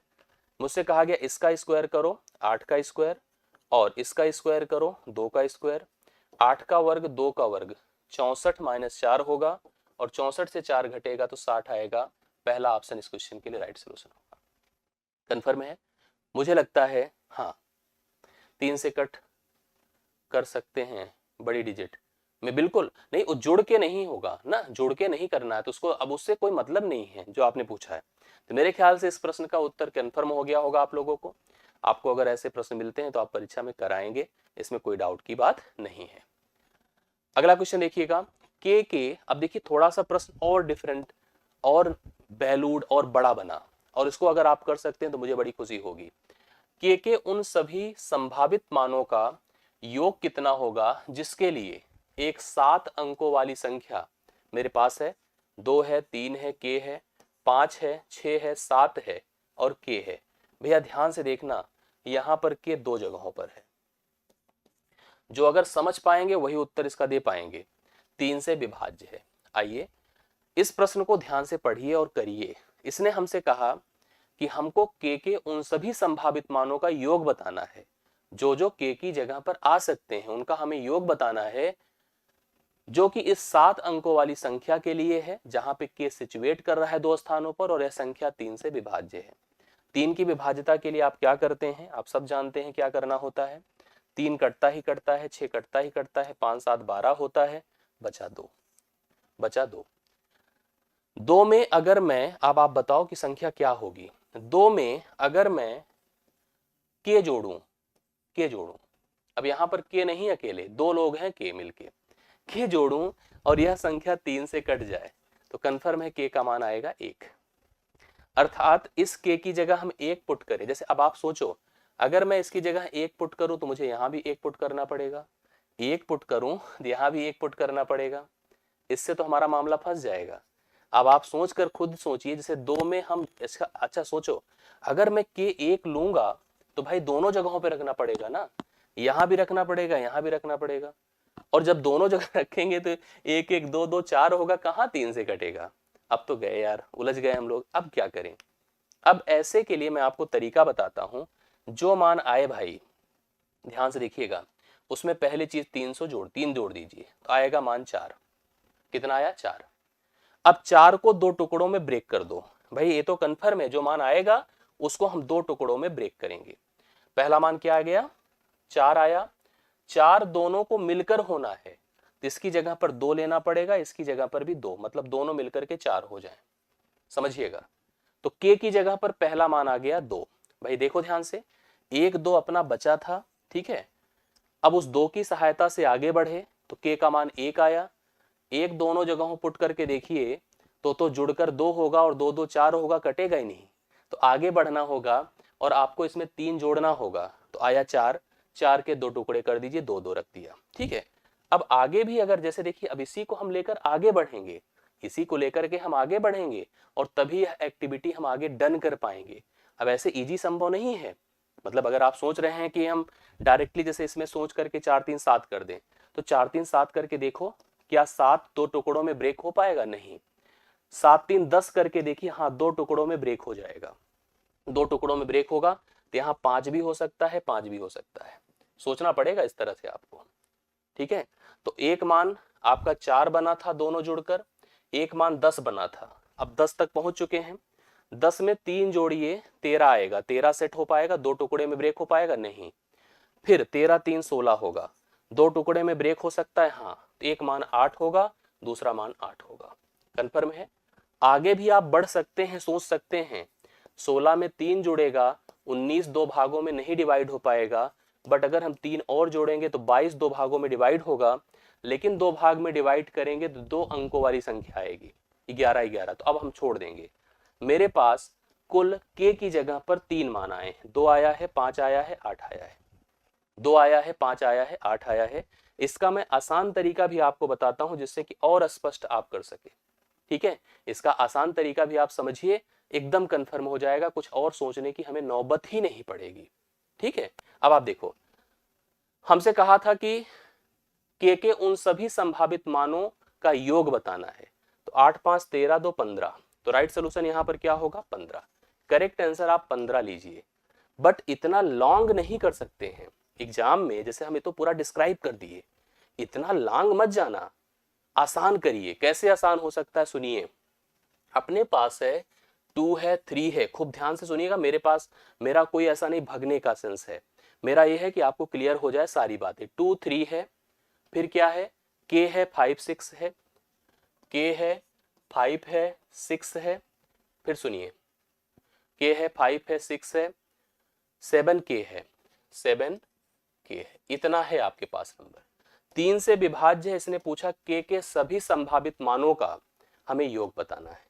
मुझसे कहा गया इसका स्क्वायर करो 8 का स्क्वायर, और इसका स्क्वायर करो 2 का स्क्वायर। 8 का वर्ग 2 का वर्ग 64 माइनस 4 होगा, और 64 से 4 घटेगा तो 60 आएगा। पहला ऑप्शन इस क्वेश्चन के लिए राइट सोल्यूशन होगा। कंफर्म है? मुझे लगता है हाँ, 3 से कट कर सकते हैं बड़ी डिजिट में, बिल्कुल नहीं, वो जुड़ के नहीं होगा ना, जुड़ के नहीं करना है तो उसको अब उससे कोई मतलब नहीं है जो आपने पूछा है। तो मेरे ख्याल से इस प्रश्न का उत्तर कंफर्म हो गया होगा आप लोगों को। आपको अगर ऐसे प्रश्न मिलते हैं तो आप परीक्षा में कराएंगे, इसमें कोई डाउट की बात नहीं है। अगला क्वेश्चन देखिएगा के अब देखिए थोड़ा सा प्रश्न और डिफरेंट और वैल्यूड और बड़ा बना, और इसको अगर आप कर सकते हैं तो मुझे बड़ी खुशी होगी। के उन सभी संभावित मानों का योग कितना होगा जिसके लिए एक 7 अंकों वाली संख्या मेरे पास है, 2 है, 3 है, के है, 5 है, 6 है, 7 है और के है। भैया ध्यान से देखना, यहां पर के 2 जगहों पर है। जो अगर समझ पाएंगे वही उत्तर इसका दे पाएंगे। 3 से विभाज्य है। आइए इस प्रश्न को ध्यान से पढ़िए और करिए। इसने हमसे कहा कि हमको के उन सभी संभावित मानों का योग बताना है जो जो के की जगह पर आ सकते हैं, उनका हमें योग बताना है, जो कि इस 7 अंकों वाली संख्या के लिए है जहां पे के सिचुएट कर रहा है 2 स्थानों पर, और यह संख्या 3 से विभाज्य है। 3 की विभाज्यता के लिए आप क्या करते हैं? आप सब जानते हैं क्या करना होता है। 3 कटता ही कटता है, 6 कटता ही कटता है, 5 7 12 होता है, बचा 2, बचा 2। 2 में अगर मैं, अब आप बताओ कि संख्या क्या होगी। 2 में अगर मैं के जोड़ूं, के जोड़ूं, अब यहां पर के नहीं अकेले, 2 लोग हैं के मिलके, के जोड़ूं और यह संख्या 3 से कट जाए तो कंफर्म है के का मान आएगा 1। अर्थात इस के की जगह हम 1 पुट करें। जैसे अब आप सोचो, अगर मैं इसकी जगह 1 पुट करूं तो मुझे यहां भी 1 पुट करना पड़ेगा, 1 पुट करूं तो यहां भी 1 पुट करना पड़ेगा, इससे तो हमारा मामला फंस जाएगा। अब आप सोचकर खुद सोचिए, जैसे 2 में हम इसका, अच्छा सोचो अगर मैं के 1 लूंगा तो भाई दोनों जगहों पे रखना पड़ेगा ना, यहां भी रखना पड़ेगा, यहां भी रखना पड़ेगा। और जब दोनों जगह रखेंगे तो एक एक दो दो चार होगा, कहां तीन से कटेगा। अब तो गए यार, उलझ गए हम लोग, अब क्या करें। अब ऐसे के लिए मैं आपको तरीका बताता हूं। जो मान आए भाई, ध्यान से देखिएगा, उसमें पहली चीज 3 जोड़ दीजिए तो आएगा मान 4। कितना आया? 4। अब 4 को दो टुकड़ों में ब्रेक कर दो। भाई ये तो कंफर्म है, जो मान आएगा उसको हम दो टुकड़ों में ब्रेक करेंगे। पहला मान क्या आ गया? 4 आया। 4 दोनों को मिलकर होना है, तो इसकी जगह पर 2 लेना पड़ेगा, इसकी जगह पर भी 2, मतलब दोनों मिलकर के 4 हो जाए। समझिएगा। तो k की जगह पर पहला मान आ गया 2। भाई देखो ध्यान से, 1 2 अपना बचा था, ठीक है। अब उस 2 की सहायता से आगे बढ़े तो k का मान 1 आया। 1 दोनों जगहों पुट करके देखिए तो जुड़कर 2 होगा और 2 2 4 होगा, कटेगा ही नहीं। तो आगे बढ़ना होगा और आपको इसमें 3 जोड़ना होगा, तो आया 4। 4 के 2 टुकड़े कर दीजिए, 2 2 रख दिया, ठीक है। अब आगे भी अगर जैसे देखिए, अब इसी को हम लेकर आगे बढ़ेंगे, इसी को लेकर के हम आगे बढ़ेंगे और तभी यह एक्टिविटी हम आगे डन कर पाएंगे। अब ऐसे इजी संभव नहीं है, मतलब अगर आप सोच रहे हैं कि हम डायरेक्टली जैसे इसमें सोच करके 4 3 7 कर दें, तो 4 3 7 करके देखो, क्या 7 दो टुकड़ों में ब्रेक हो पाएगा? नहीं। 7 3 10 करके देखिए, हाँ 2 टुकड़ों में ब्रेक हो जाएगा। 2 टुकड़ों में ब्रेक होगा तो यहाँ 5 भी हो सकता है, 5 भी हो सकता है। सोचना पड़ेगा इस तरह से आपको, ठीक है। तो एक मान आपका 4 बना था दोनों जुड़कर, एक मान 10 बना था। अब 10 तक पहुंच चुके हैं। 10 में 3 जोड़िए 13 आएगा। 13 सेट हो पाएगा? 2 टुकड़े में ब्रेक हो पाएगा? नहीं। फिर 13 3 16 होगा। 2 टुकड़े में ब्रेक हो सकता है? हाँ। तो एक मान 8 होगा, दूसरा मान 8 होगा। कंफर्म है? आगे भी आप बढ़ सकते हैं, सोच सकते हैं। 16 में 3 जुड़ेगा, 19 दो भागों में नहीं डिवाइड हो पाएगा, बट अगर हम 3 और जोड़ेंगे तो 22 दो भागों में डिवाइड होगा। लेकिन 2 भाग में डिवाइड करेंगे तो 2 अंकों वाली संख्या आएगी, 11 11। तो अब हम छोड़ देंगे। मेरे पास कुल k की जगह पर 3 मान आए हैं। 2 आया है, 5 आया है, 8 आया है। 2 आया है, 5 आया है, 8 आया है। इसका मैं आसान तरीका भी आपको बताता हूं जिससे कि और स्पष्ट आप कर सके, ठीक है। इसका आसान तरीका भी आप समझिए, एकदम कंफर्म हो जाएगा, कुछ और सोचने की हमें नौबत ही नहीं पड़ेगी, ठीक है। अब आप देखो, हमसे कहा था कि के उन सभी संभावित मानों का योग बताना है। तो 8 5 13 2 15, तो राइट सोल्यूशन यहां पर क्या होगा? 15। करेक्ट आंसर आप 15 लीजिए। बट इतना लॉन्ग नहीं कर सकते हैं एग्जाम में, जैसे हमें तो पूरा डिस्क्राइब कर दिए, इतना लॉन्ग मत जाना, आसान करिए। कैसे आसान हो सकता है? सुनिए, अपने पास है 2 है 3 है, खूब ध्यान से सुनिएगा। मेरे पास, मेरा कोई ऐसा नहीं भगने का सेंस है, मेरा ये है कि आपको क्लियर हो जाए सारी बातें। 2 3 है, फिर क्या है? के है 5 6 है, के है 5 है 6 है, फिर सुनिए, के है 5 है 6 है, 7 के है, 7 के है। इतना है आपके पास नंबर। 3 से विभाज्य है, इसने पूछा के सभी संभावित मानों का हमें योग बताना है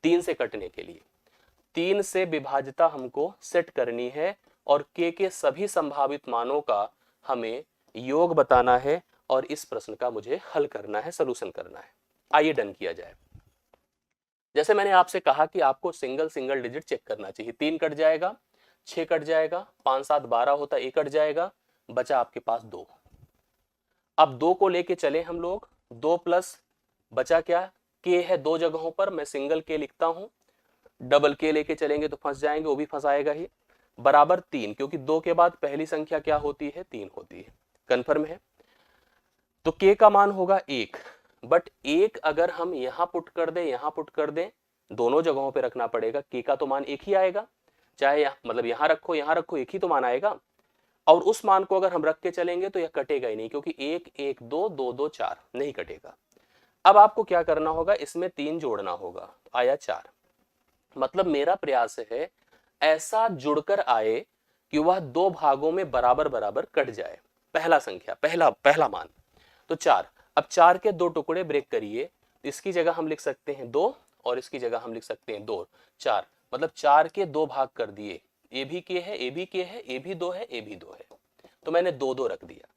3 से कटने के लिए। 3 से विभाज्यता हमको सेट करनी है और के सभी संभावित मानों का हमें योग बताना है और इस प्रश्न का मुझे हल करना है, सॉल्यूशन करना है। आइए डन किया जाए। जैसे मैंने आपसे कहा कि आपको सिंगल सिंगल डिजिट चेक करना चाहिए। 3 कट जाएगा, 6 कट जाएगा, 5 7 12 होता, 1 कट जाएगा, बचा आपके पास 2। अब 2 को लेके चले हम लोग, 2 प्लस बचा क्या? के है 2 जगहों पर, मैं सिंगल के लिखता हूं। डबल के लेके चलेंगे तो फंस जाएंगे, वो भी फंसाएगा ही। बराबर 3, क्योंकि 2 के बाद पहली संख्या क्या होती है? 3 होती है। कंफर्म है? तो के का मान होगा 1, बट 1 अगर हम यहां पुट कर दें, यहां पुट कर दें, दोनों जगहों पे रखना पड़ेगा, के का तो मान 1 ही आएगा। चाहे मतलब यहां रखो यहां रखो, 1 ही तो मान आएगा। और उस मान को अगर हम रख के चलेंगे तो यह कटेगा ही नहीं, क्योंकि 1 1 2 2 2 4 नहीं कटेगा। अब आपको क्या करना होगा? इसमें 3 जोड़ना होगा, तो आया 4। मतलब मेरा प्रयास है ऐसा जुड़कर आए कि वह 2 भागों में बराबर बराबर कट जाए। पहला संख्या, पहला मान तो 4। अब 4 के 2 टुकड़े ब्रेक करिए, तो इसकी जगह हम लिख सकते हैं 2 और इसकी जगह हम लिख सकते हैं 2 4, मतलब 4 के 2 भाग कर दिए। ए भी के है, ए भी के है, ए भी 2 है, ए भी 2 है, तो मैंने 2 2 रख दिया।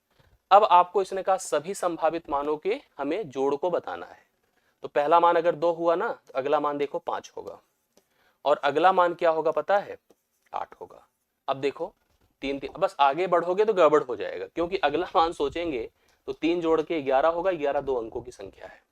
अब आपको इसने कहा सभी संभावित मानों के हमें जोड़ को बताना है। तो पहला मान अगर 2 हुआ ना, तो अगला मान देखो 5 होगा, और अगला मान क्या होगा पता है? 8 होगा। अब देखो तीन तीन, बस आगे बढ़ोगे तो गड़बड़ हो जाएगा, क्योंकि अगला मान सोचेंगे तो 3 जोड़ के 11 होगा, 11 दो अंकों की संख्या है।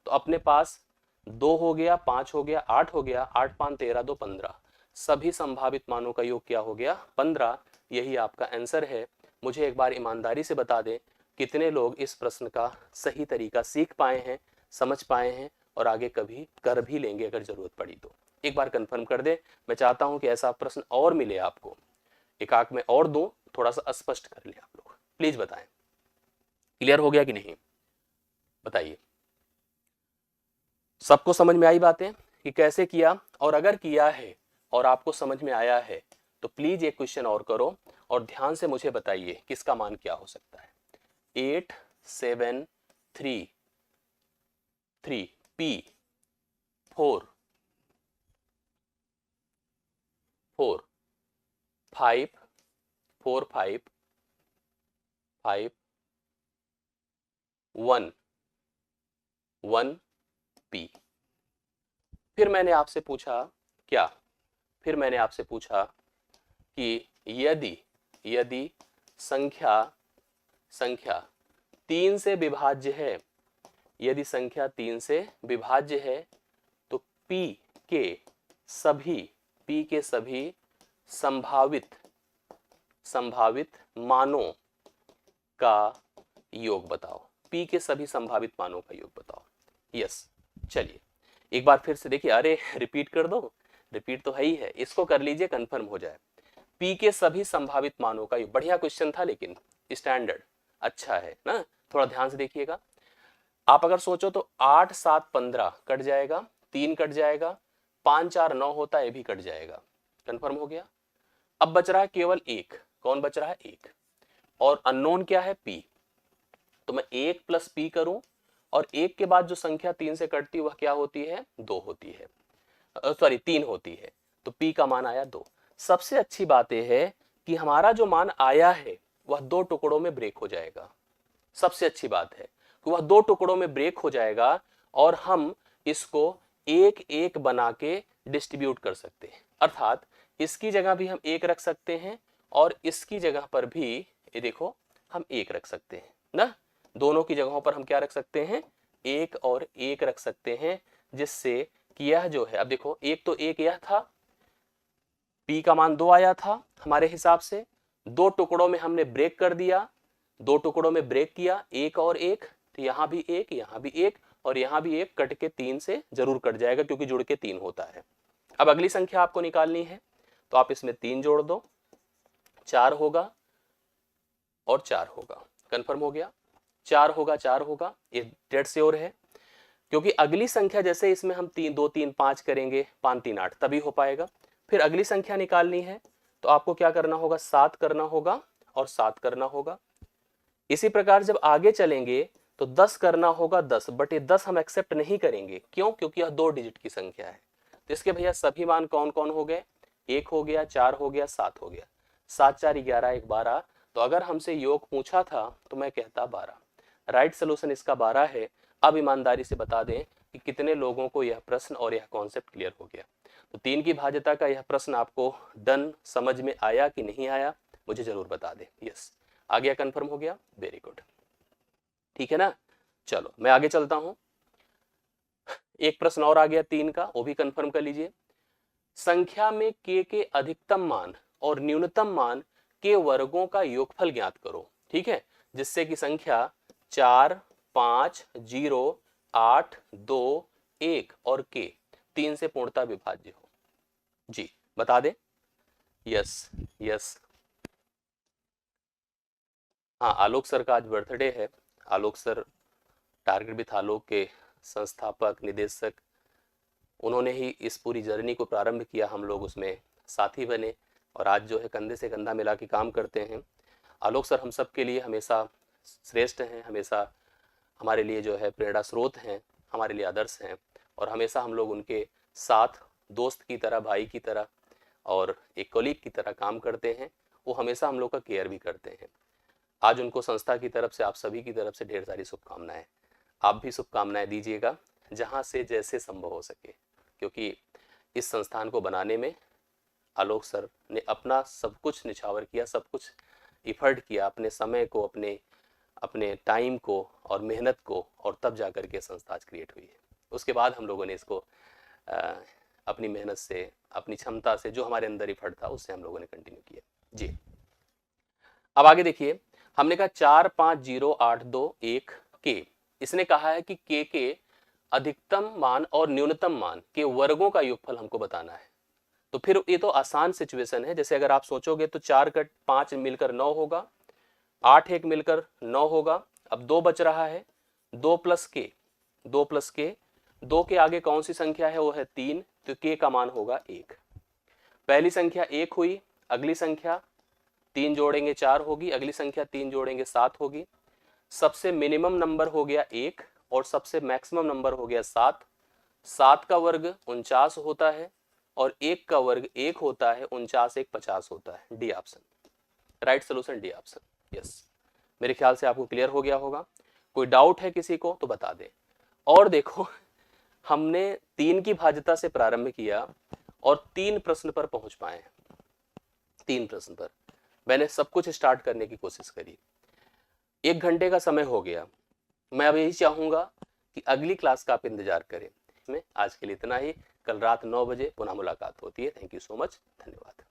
तो अपने पास 2 हो गया, 5 हो गया, 8 हो गया, 8 5 13 2 15, सभी संभावित मानों का योग क्या हो गया 15। यही आपका आंसर है। मुझे एक बार ईमानदारी से बता दें कितने लोग इस प्रश्न का सही तरीका सीख पाए हैं, समझ पाए हैं और आगे कभी कर भी लेंगे अगर जरूरत पड़ी तो। एक बार कंफर्म कर दे। मैं चाहता हूं कि ऐसा प्रश्न और मिले आपको, एक आंख में और दो, थोड़ा सा स्पष्ट कर ले आप लोग, प्लीज बताएं। क्लियर हो गया कि नहीं, बताइए। सबको समझ में आई बातें कि कैसे किया? और अगर किया है और आपको समझ में आया है तो प्लीज एक क्वेश्चन और करो और ध्यान से मुझे बताइए किसका मान क्या हो सकता है। 8 7 3 3 P 4 4 5 4 5 5 1 1 P। फिर मैंने आपसे पूछा क्या? फिर मैंने आपसे पूछा कि यदि यदि संख्या संख्या 3 से विभाज्य है, यदि संख्या 3 से विभाज्य है तो P के सभी संभावित संभावित मानों का योग बताओ। P के सभी संभावित मानों का योग बताओ। यस, चलिए एक बार फिर से देखिए। अरे रिपीट कर दो, रिपीट तो है ही है, इसको कर लीजिए कंफर्म हो जाए। P के सभी संभावित मानों का योग। बढ़िया क्वेश्चन था, लेकिन स्टैंडर्ड अच्छा है ना। थोड़ा ध्यान से देखिएगा। आप अगर सोचो तो 8 7 15 कट जाएगा, 3 कट जाएगा, 5 4 9 होता है, ये भी कट जाएगा। कंफर्म हो गया। अब बच रहा है केवल एक। कौन बच रहा है? एक। और अननोन क्या है? P। तो मैं 1 प्लस P करूं और 1 के बाद जो संख्या 3 से कटती है वह क्या होती है? 2 होती है, सॉरी 3 होती है। तो P का मान आया 2। सबसे अच्छी बात यह है कि हमारा जो मान आया है वह 2 टुकड़ों में ब्रेक हो जाएगा। सबसे अच्छी बात है कि वह 2 टुकड़ों में ब्रेक हो जाएगा और हम इसको एक एक बना के डिस्ट्रीब्यूट कर सकते हैं। अर्थात इसकी जगह भी हम 1 रख सकते हैं और इसकी जगह पर भी ये देखो हम 1 रख सकते हैं ना। दोनों की जगहों पर हम क्या रख सकते हैं? 1 और 1 रख सकते हैं, जिससे कि यह जो है, अब देखो एक तो एक यह था, P का मान 2 आया था हमारे हिसाब से, 2 टुकड़ों में हमने ब्रेक कर दिया, 2 टुकड़ों में ब्रेक किया, 1 और 1, तो यहां भी 1, यहां भी 1 और यहां भी 1, कट के 3 से जरूर कट जाएगा क्योंकि जुड़ के 3 होता है। अब अगली संख्या आपको निकालनी है तो आप इसमें 3 जोड़ दो, 4 होगा और 4 होगा। कंफर्म हो गया? 4 होगा, 4 होगा, ये डेढ़ से और है, क्योंकि अगली संख्या जैसे इसमें हम 3 2 3 5 करेंगे, 5 3 8 तभी हो पाएगा। फिर अगली संख्या निकालनी है तो आपको क्या करना होगा? 7 करना होगा और 7 करना होगा। इसी प्रकार जब आगे चलेंगे तो 10 करना होगा, 10, बट ये 10 हम एक्सेप्ट नहीं करेंगे। क्यों? क्योंकि यह 2 डिजिट की संख्या है। तो इसके भैया सभी मान कौन कौन हो गए? 1 हो गया, 4 हो गया, 7 हो गया। 7 4 11, 1 12। तो अगर हमसे योग पूछा था तो मैं कहता 12। राइट सोल्यूशन इसका 12 है। अब ईमानदारी से बता दें कि कितने लोगों को यह प्रश्न और यह कॉन्सेप्ट क्लियर हो गया। तो 3 की भाज्यता का यह प्रश्न आपको डन समझ में आया कि नहीं आया, मुझे जरूर बता दें। यस, आ गया, कंफर्म हो गया, वेरी गुड। ठीक है ना। चलो मैं आगे चलता हूं। एक प्रश्न और आ गया 3 का, वो भी कंफर्म कर लीजिए। संख्या में के अधिकतम मान और न्यूनतम मान के वर्गों का योगफल ज्ञात करो। ठीक है, जिससे कि संख्या 4 5 0 8 2 1 और के 3 से पूर्णतः विभाज्य हो। जी बता दे। यस यस, हाँ आलोक सर का आज बर्थडे है। आलोक सर टारगेट विथ आलोक के संस्थापक निदेशक, उन्होंने ही इस पूरी जर्नी को प्रारंभ किया, हम लोग उसमें साथी बने और आज जो है कंधे से कंधा मिला के काम करते हैं। आलोक सर हम सब के लिए हमेशा श्रेष्ठ हैं, हमेशा हमारे लिए जो है प्रेरणा स्रोत हैं, हमारे लिए आदर्श हैं और हमेशा हम लोग उनके साथ दोस्त की तरह, भाई की तरह और एक कलीग की तरह काम करते हैं। वो हमेशा हम लोग का केयर भी करते हैं। आज उनको संस्था की तरफ से, आप सभी की तरफ से ढेर सारी शुभकामनाएं। आप भी शुभकामनाएं दीजिएगा जहां से जैसे संभव हो सके, क्योंकि इस संस्थान को बनाने में आलोक सर ने अपना सब कुछ निछावर किया, सब कुछ इफर्ट किया, अपने समय को, अपने टाइम को और मेहनत को, और तब जा कर के संस्था आज क्रिएट हुई है। उसके बाद हम लोगों ने इसको अपनी मेहनत से, अपनी क्षमता से, जो हमारे अंदर इफर्ट था उससे हम लोगों ने कंटिन्यू किया जी। अब आगे देखिए, हमने कहा 4 5 0 8 2 1 के। इसने कहा है कि के अधिकतम मान और न्यूनतम मान के वर्गों का योगफल हमको बताना है। तो फिर ये तो आसान सिचुएशन है। जैसे अगर आप सोचोगे तो 4 का 5 मिलकर 9 होगा, 8 एक मिलकर 9 होगा। अब 2 बच रहा है, 2 प्लस के, 2 प्लस के, 2 के आगे कौन सी संख्या है, वो है 3, तो के का मान होगा 1। पहली संख्या 1 हुई, अगली संख्या 3 जोड़ेंगे 4 होगी, अगली संख्या 3 जोड़ेंगे 7 होगी। सबसे मिनिमम नंबर हो गया 1 और सबसे मैक्सिमम नंबर हो गया 7। 7 का वर्ग 49 होता है और 1 का वर्ग 1 होता है, 49 1 50 होता है। D option, right solution D option. Yes, मेरे ख्याल से आपको क्लियर हो गया होगा। कोई डाउट है किसी को तो बता दे। और देखो, हमने 3 की भाज्यता से प्रारंभ किया और 3 प्रश्न पर पहुंच पाए हैं। 3 प्रश्न पर मैंने सब कुछ स्टार्ट करने की कोशिश करी। 1 घंटे का समय हो गया। मैं अब यही चाहूंगा कि अगली क्लास का आप इंतजार करें। मैं आज के लिए इतना ही। कल रात 9 बजे पुनः मुलाकात होती है। थैंक यू सो मच, धन्यवाद।